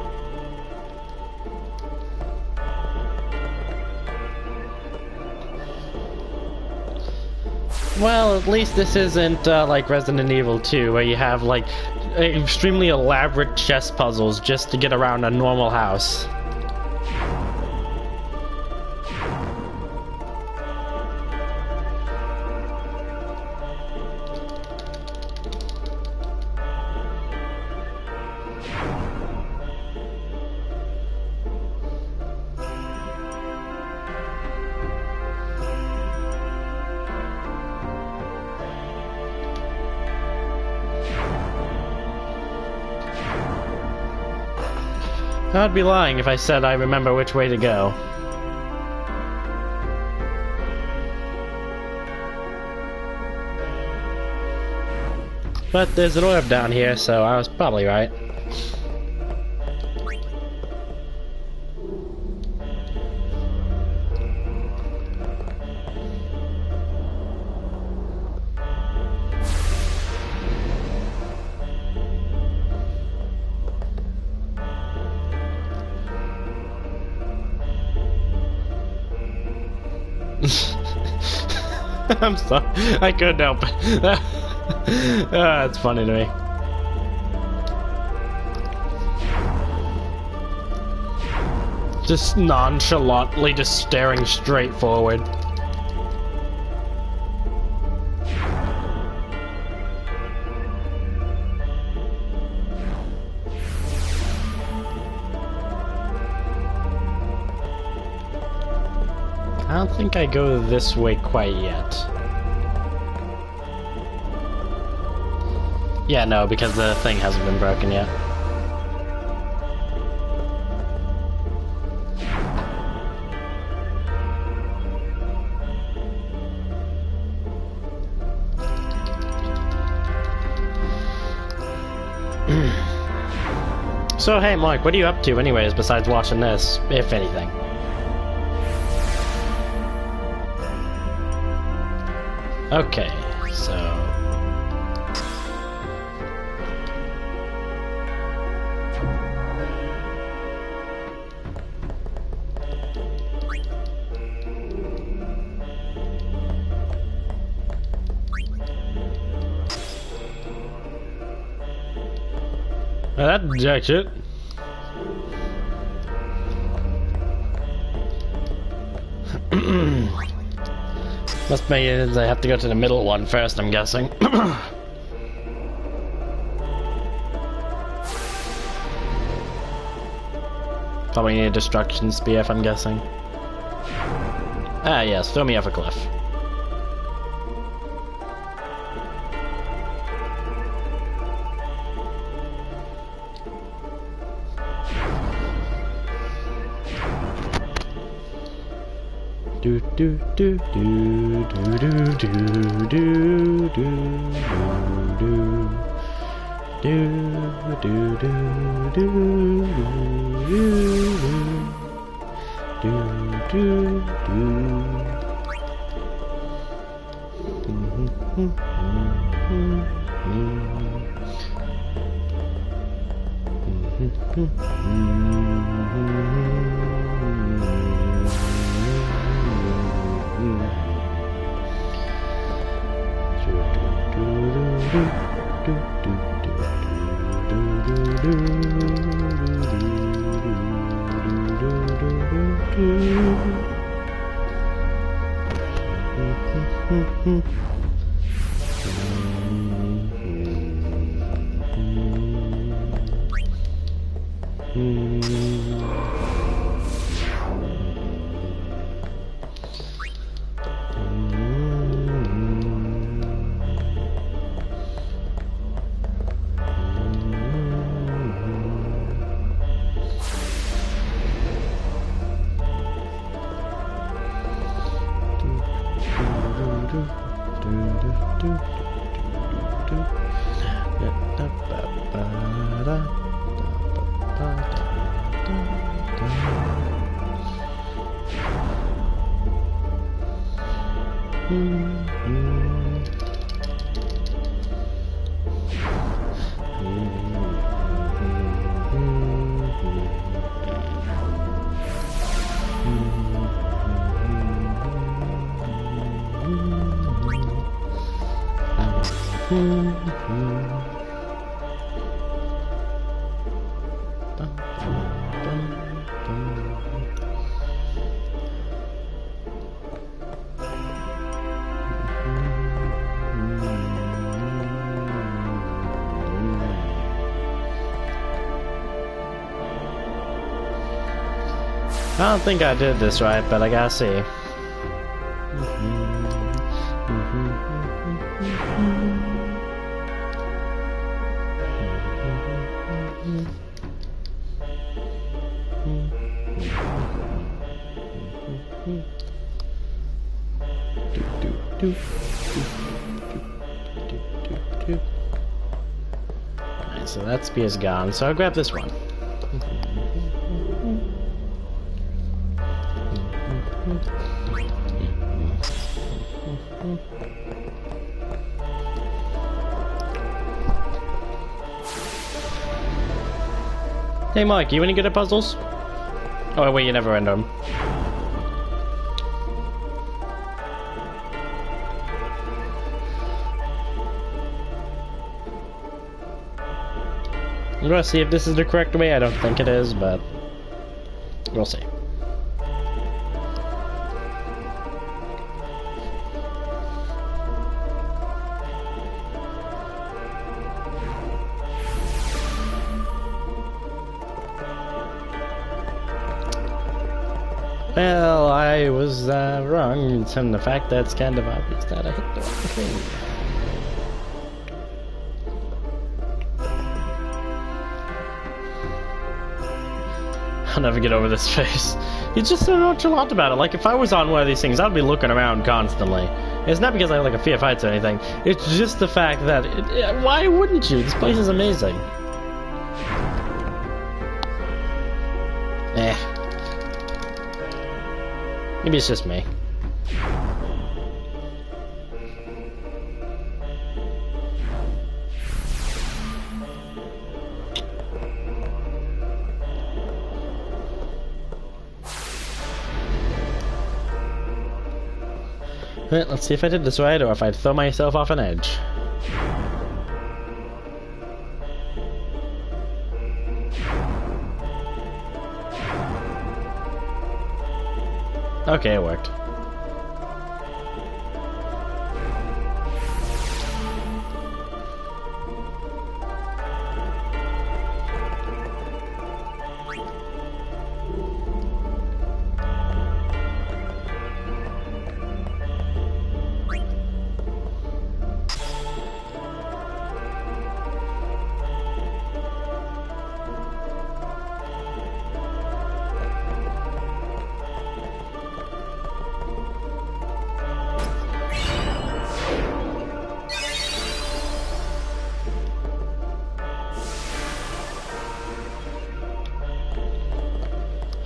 Well, at least this isn't like Resident Evil 2, where you have like extremely elaborate chess puzzles just to get around a normal house. I'd be lying if I said I remember which way to go. But there's an orb down here, so I was probably right. I'm sorry, I couldn't help it. It's funny to me. Just nonchalantly just staring straight forward. I don't think I go this way quite yet. Yeah, no, because the thing hasn't been broken yet. So, hey, Mark, what are you up to anyways besides watching this, if anything? Okay, so... Well, that rejects it. Must mean I have to go to the middle one first, I'm guessing. Probably need a destruction spear if I'm guessing. Ah yes, throw me off a cliff. Do do do do do do do do do do do do do do I don't think I did this right, but I gotta see. Alright, so that spear's gone, so I'll grab this one. Hey Mike, you any good at puzzles? Oh wait, you never end them. I'm gonna see if this is the correct way. I don't think it is, but we'll see. Well, I was wrong, and the fact that's kind of obvious that I hit the wrong thing. I'll never get over this face. He's just so nonchalant about it. Like, if I was on one of these things, I'd be looking around constantly. It's not because I like a fear of heights or anything. It's just the fact that... why wouldn't you? This place is amazing. Maybe it's just me. Right, let's see if I did this right or if I'd throw myself off an edge. Okay, it worked.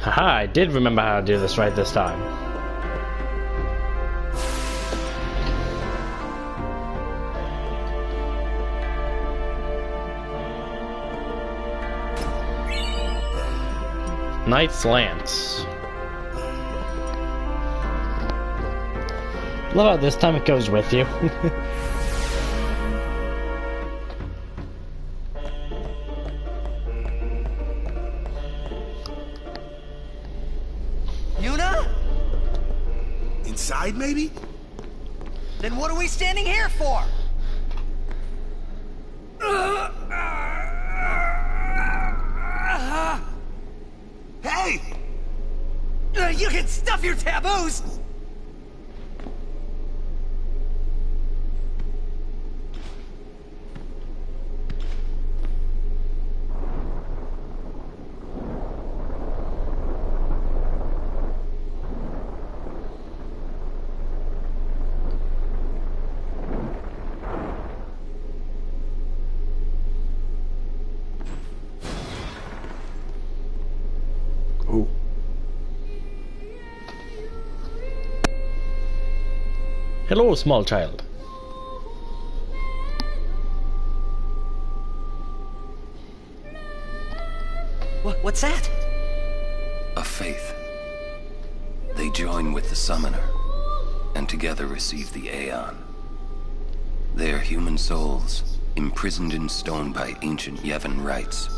Haha, I did remember how to do this right this time. Knight's Lance. Love how this time it goes with you. inside, maybe? Then what are we standing here for? Hey! You can stuff your taboos! Ooh. Hello, small child. What's that? A faith. They join with the Summoner, and together receive the Aeon. They are human souls, imprisoned in stone by ancient Yevon rites.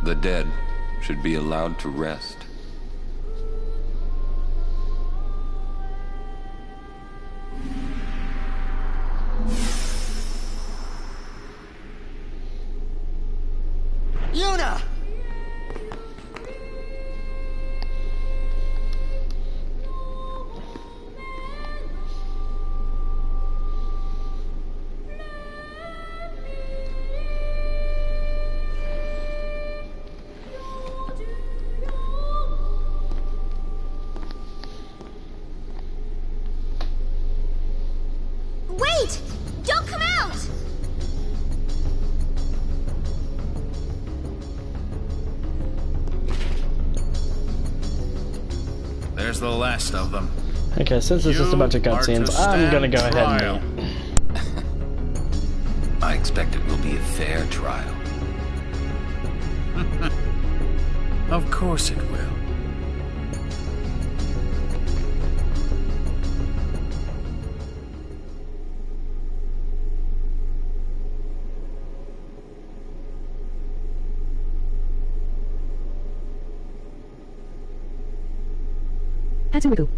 The dead should be allowed to rest. Yuna! Wait! Don't come out! There's the last of them. Okay, since it's just a bunch of cutscenes, I'm gonna go ahead and meet. I expect it will be a fair trial. Of course it will. Hatsuriku.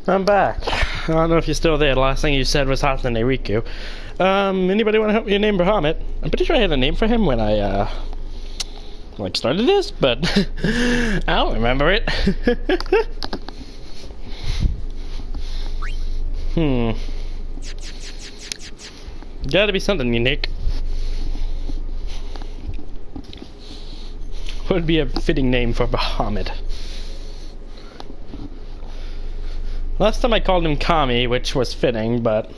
I'm back. I don't know if you're still there. The last thing you said was Hatsune Riku. Anybody want to help me name Bahamut? I'm pretty sure I had a name for him when I, like, started this, but I don't remember it. Gotta be something unique. What would be a fitting name for Bahamut? Last time I called him Kami, which was fitting, but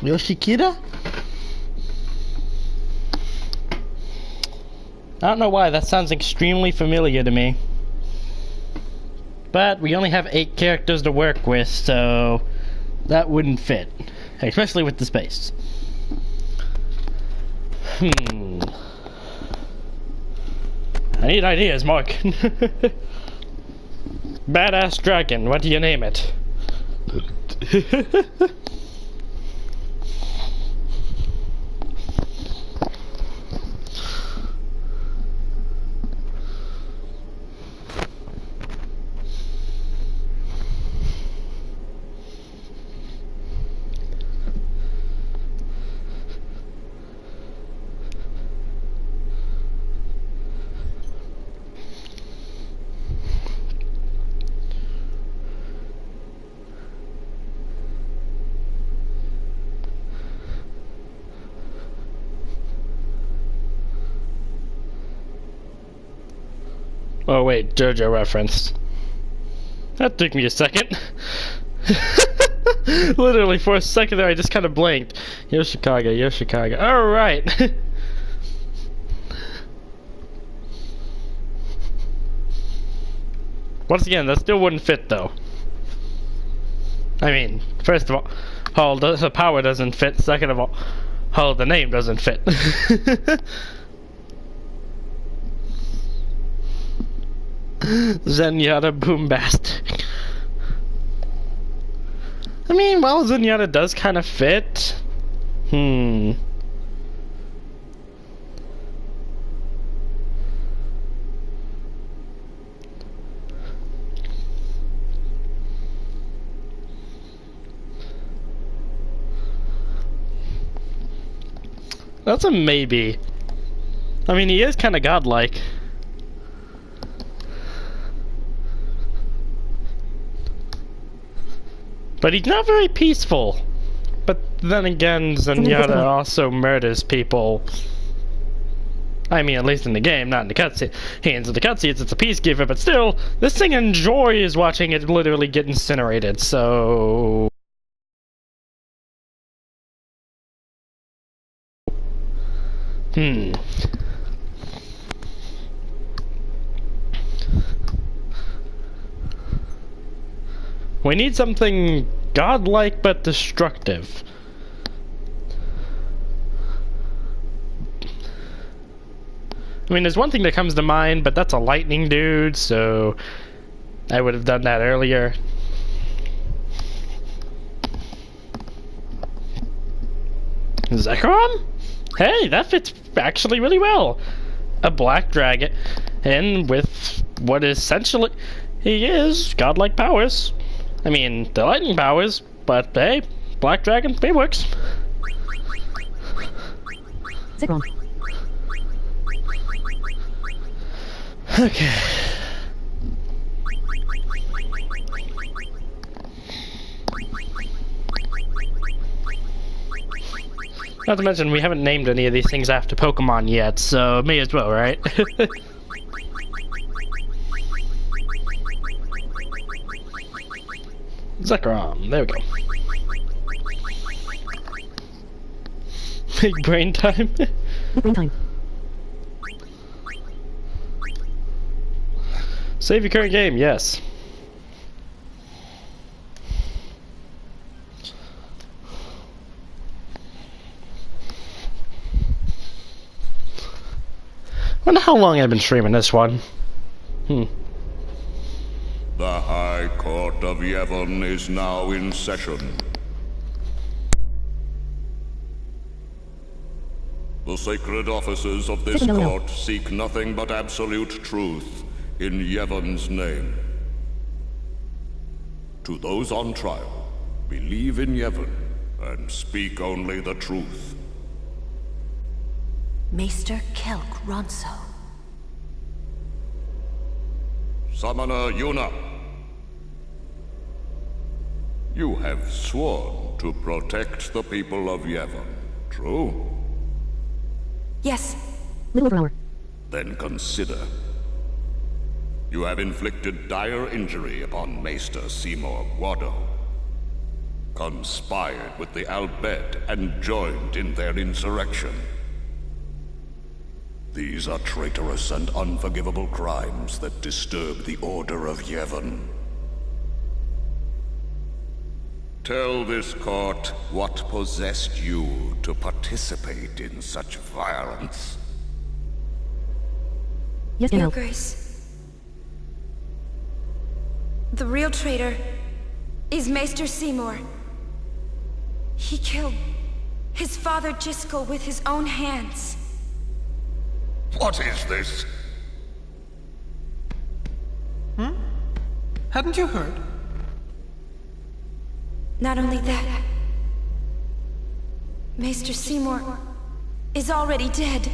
Yoshikira? I don't know why, that sounds extremely familiar to me. But we only have 8 characters to work with, so that wouldn't fit. Especially with the space. I need ideas, Mark. Badass dragon, what do you name it? Oh wait, JoJo reference. That took me a second. Literally, for a second there I just kind of blanked. Yoshikage, Yoshikage. Alright. Once again, that still wouldn't fit though. I mean, first of all, the power doesn't fit. Second of all, the name doesn't fit. Zenyatta Boombastic. I mean, well, Zenyatta does kind of fit. That's a maybe. I mean, he is kind of godlike. But he's not very peaceful. But then again, Zenyatta also murders people. I mean, at least in the game, not in the cutscene. Hands of the cutscenes, it's a peacekeeper, but still, this thing enjoys watching it literally get incinerated, so... We need something godlike but destructive. I mean, there's one thing that comes to mind, but that's a lightning dude, so I would have done that earlier. Zekrom? Hey, that fits actually really well. A black dragon, and with what essentially he is godlike powers. I mean, the lightning powers, but hey, black dragon, it works. Zekrom. Okay. Not to mention, we haven't named any of these things after Pokemon yet, so may as well, right? Zekrom, there we go. Big brain time. Brain time. Save your current game, yes. Wonder how long I've been streaming this one. The High Court of Yevon is now in session. The sacred officers of this court seek nothing but absolute truth, in Yevon's name. To those on trial, believe in Yevon and speak only the truth. Maester Kelk Ronso. Summoner Yuna. You have sworn to protect the people of Yevon, true? Yes. Little over an hour. Then consider. You have inflicted dire injury upon Maester Seymour Guado, conspired with the Al Bhed and joined in their insurrection. These are traitorous and unforgivable crimes that disturb the order of Yevon. Tell this court what possessed you to participate in such violence. Yes, Your General. Grace. The real traitor is Maester Seymour. He killed his father Jyscal with his own hands. What is this? Hadn't you heard? Not only that, Maester Seymour is already dead.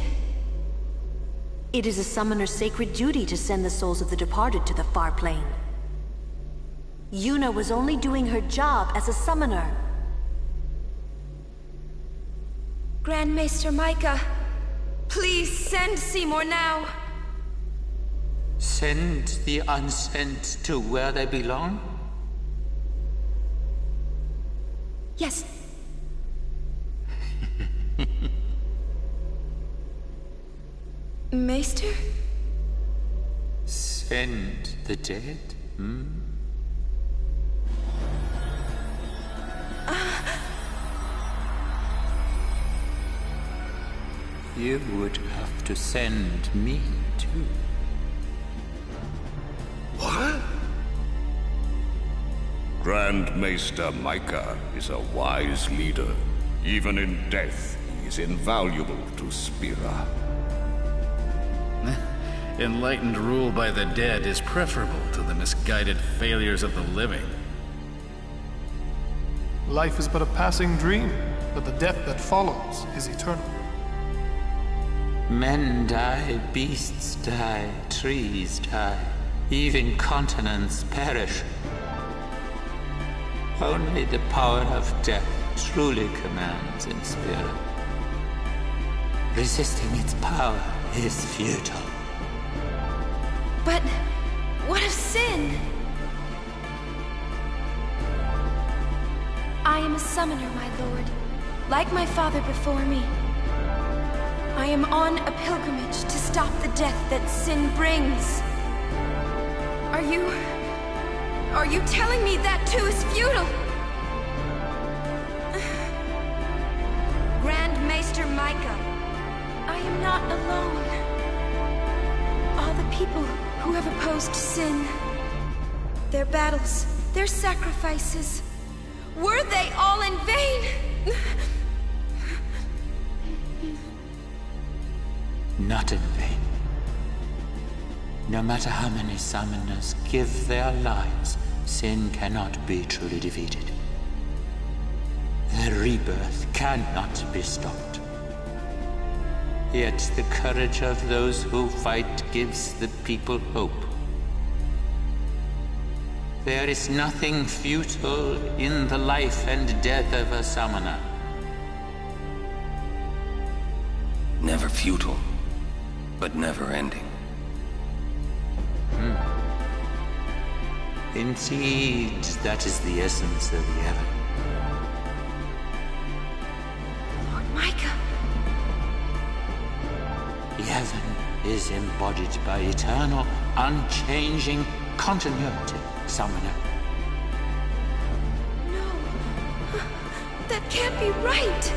It is a summoner's sacred duty to send the souls of the departed to the far plane. Yuna was only doing her job as a summoner. Grand Maester Micah, please send Seymour now. Send the unsent to where they belong? Yes. Maester? Send the dead? You would have to send me too. What? Grand Maester Micah is a wise leader. Even in death, he is invaluable to Spira. Enlightened rule by the dead is preferable to the misguided failures of the living. Life is but a passing dream, but the death that follows is eternal. Men die, beasts die, trees die, even continents perish. Only the power of death truly commands in Spira. Resisting its power is futile. But what of sin? I am a summoner, my lord, like my father before me. I am on a pilgrimage to stop the death that sin brings. Are you telling me that too is futile? Grand Maester Micah, I am not alone. All the people who have opposed sin, their battles, their sacrifices, were they all in vain? Not in vain. No matter how many summoners give their lives, sin cannot be truly defeated. The rebirth cannot be stopped. Yet the courage of those who fight gives the people hope. There is nothing futile in the life and death of a summoner. Never futile, but never ending. Indeed, that is the essence of Yevon. Lord Micah. Yevon is embodied by eternal, unchanging continuity, Summoner. No. That can't be right.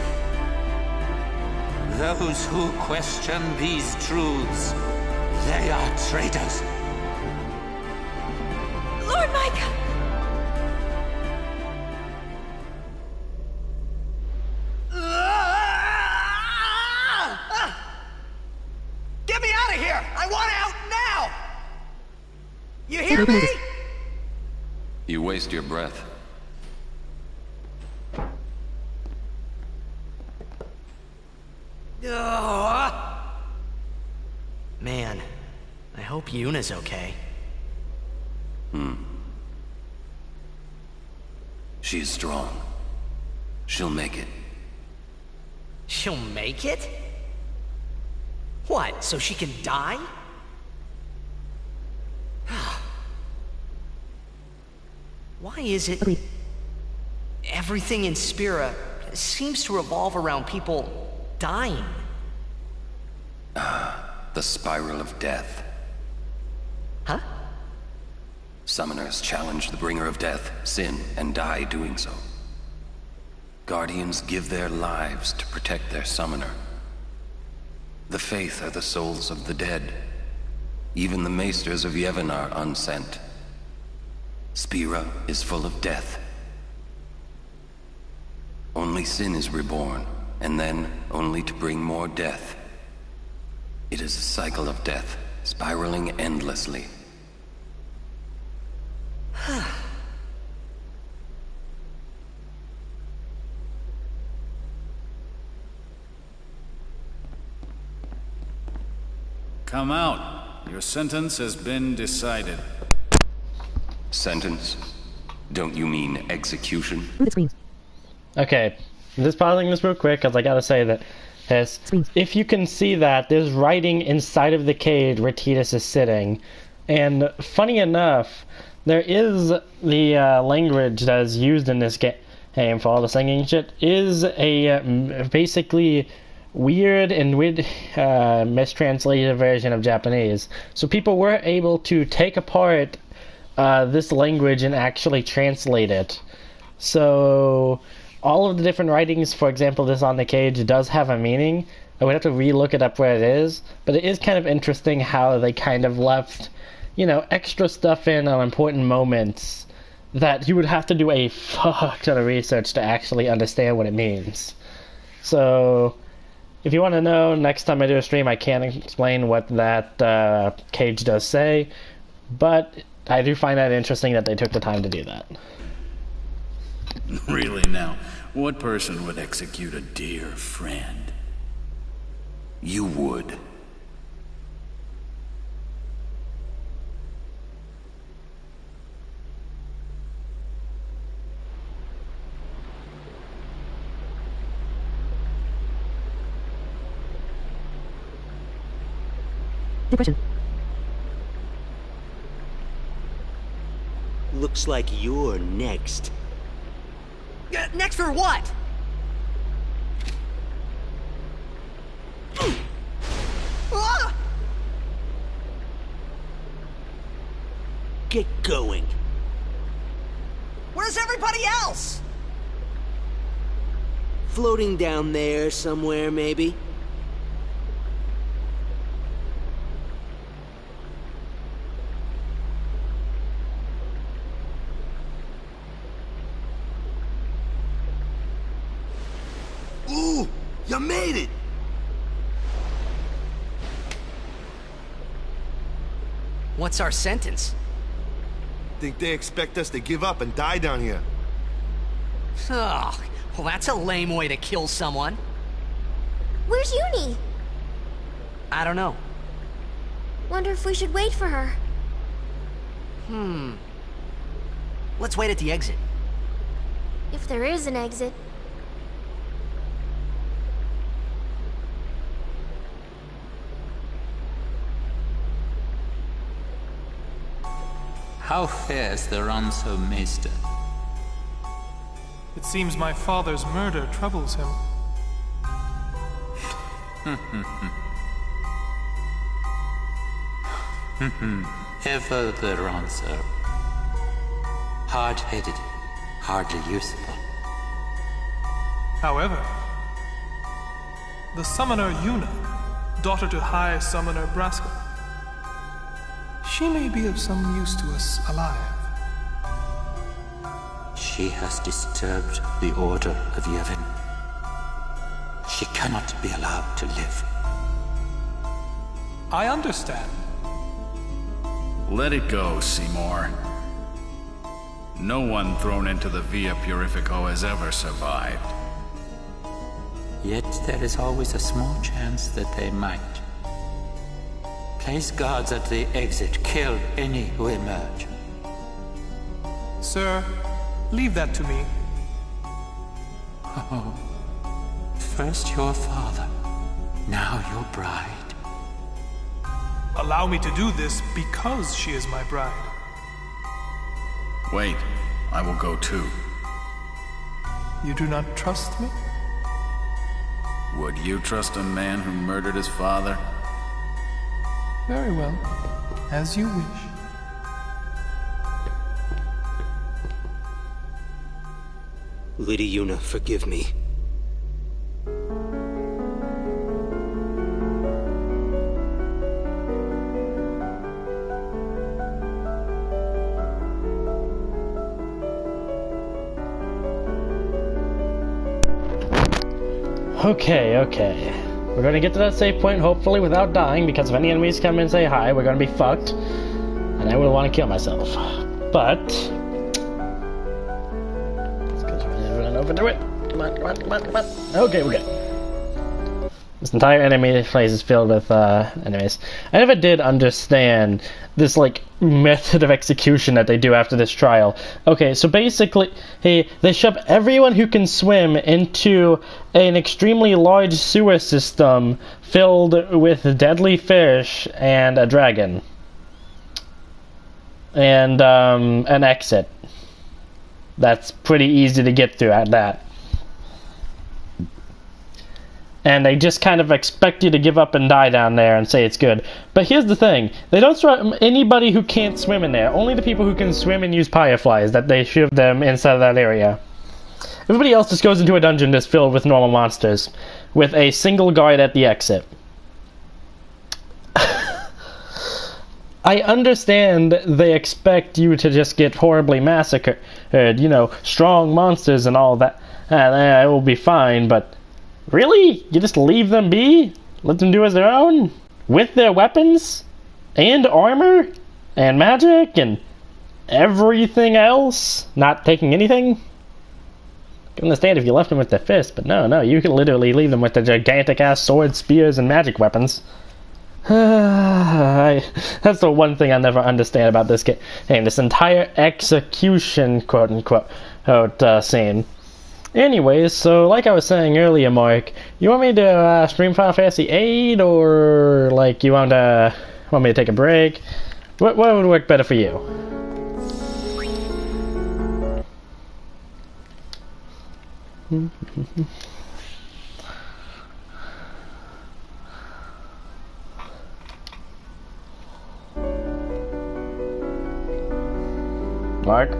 Those who question these truths, they are traitors. Lord Micah! Get me out of here! I want out now! hear me? You waste your breath. Man, I hope Yuna's okay. She's strong. She'll make it. She'll make it? What, so she can die? Why is it everything in Spira seems to revolve around people dying? The spiral of death. Huh? Summoners challenge the bringer of death, sin, and die doing so. Guardians give their lives to protect their summoner. The Faith are the souls of the dead. Even the Maesters of Yevon are unsent. Spira is full of death. Only sin is reborn, and then only to bring more death. It is a cycle of death, spiraling endlessly. Come out. Your sentence has been decided. Sentence? Don't you mean execution? Okay, just pausing this real quick because I gotta say that if you can see that, there's writing inside of the cage where Tidus is sitting. And funny enough, there is the language that is used in this game for all the singing shit is a basically weird and mistranslated version of Japanese. So people were able to take apart this language and actually translate it. So all of the different writings, for example, this on the cage does have a meaning. I would have to re-look it up where it is, but it is kind of interesting how they kind of left, you know, extra stuff in on important moments that you would have to do a fuck ton of research to actually understand what it means. So if you want to know, next time I do a stream, I can't explain what that cage does say, but I do find that interesting that they took the time to do that. Really now, what person would execute a dear friend? You would. Depression. Looks like you're next. Next for what? Get going. Where's everybody else? Floating down there somewhere, maybe? Ooh, you made it! What's our sentence? Think they expect us to give up and die down here? Oh, well, that's a lame way to kill someone. Where's Uni? I don't know. Wonder if we should wait for her. Let's wait at the exit. If there is an exit. How fares the Ronso Maester? It seems my father's murder troubles him. Ever the Ronso. Hard-headed, hardly usable. However, the summoner Yuna, daughter to High Summoner Braska, she may be of some use to us alive. She has disturbed the order of Yevon. She cannot be allowed to live. I understand. Let it go, Seymour. No one thrown into the Via Purifico has ever survived. Yet there is always a small chance that they might. Place guards at the exit. Kill any who emerge. Sir, leave that to me. Oh. First your father, now your bride. Allow me to do this because she is my bride. Wait, I will go too. You do not trust me? Would you trust a man who murdered his father? Very well. As you wish. Lady Yuna, forgive me. Okay. We're gonna get to that save point, hopefully without dying, because if any enemies come and say hi, we're gonna be fucked. And I will want to kill myself. But... let's go run over to it. Come on. Okay, we're good. This entire enemy place is filled with enemies. I never did understand this like method of execution that they do after this trial. Okay, so basically, they shove everyone who can swim into an extremely large sewer system filled with deadly fish and a dragon. And an exit. That's pretty easy to get through at that. And they just kind of expect you to give up and die down there and say it's good. But here's the thing. They don't throw anybody who can't swim in there. Only the people who can swim and use fireflies, that they shove them inside of that area. Everybody else just goes into a dungeon that's filled with normal monsters. With a single guard at the exit. I understand they expect you to just get horribly massacred. You know, strong monsters and all that. It will be fine, but... really? You just leave them be? Let them do as their own? With their weapons? And armor? And magic? And everything else? Not taking anything? I can understand if you left them with their fists, but no, you can literally leave them with the gigantic-ass swords, spears, and magic weapons. That's the one thing I never understand about this game. This entire execution, quote-unquote, scene. Anyways, so like I was saying earlier, Mark, you want me to stream Final Fantasy VIII, or like you want me to take a break? What would work better for you? Mark?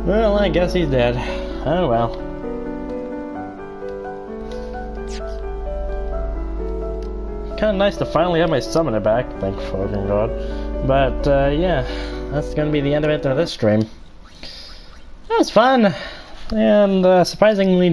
Well, I guess he's dead. Oh well. Kinda nice to finally have my summoner back, thank fucking God. But, yeah, that's gonna be the end of it to this stream. That was fun, and surprisingly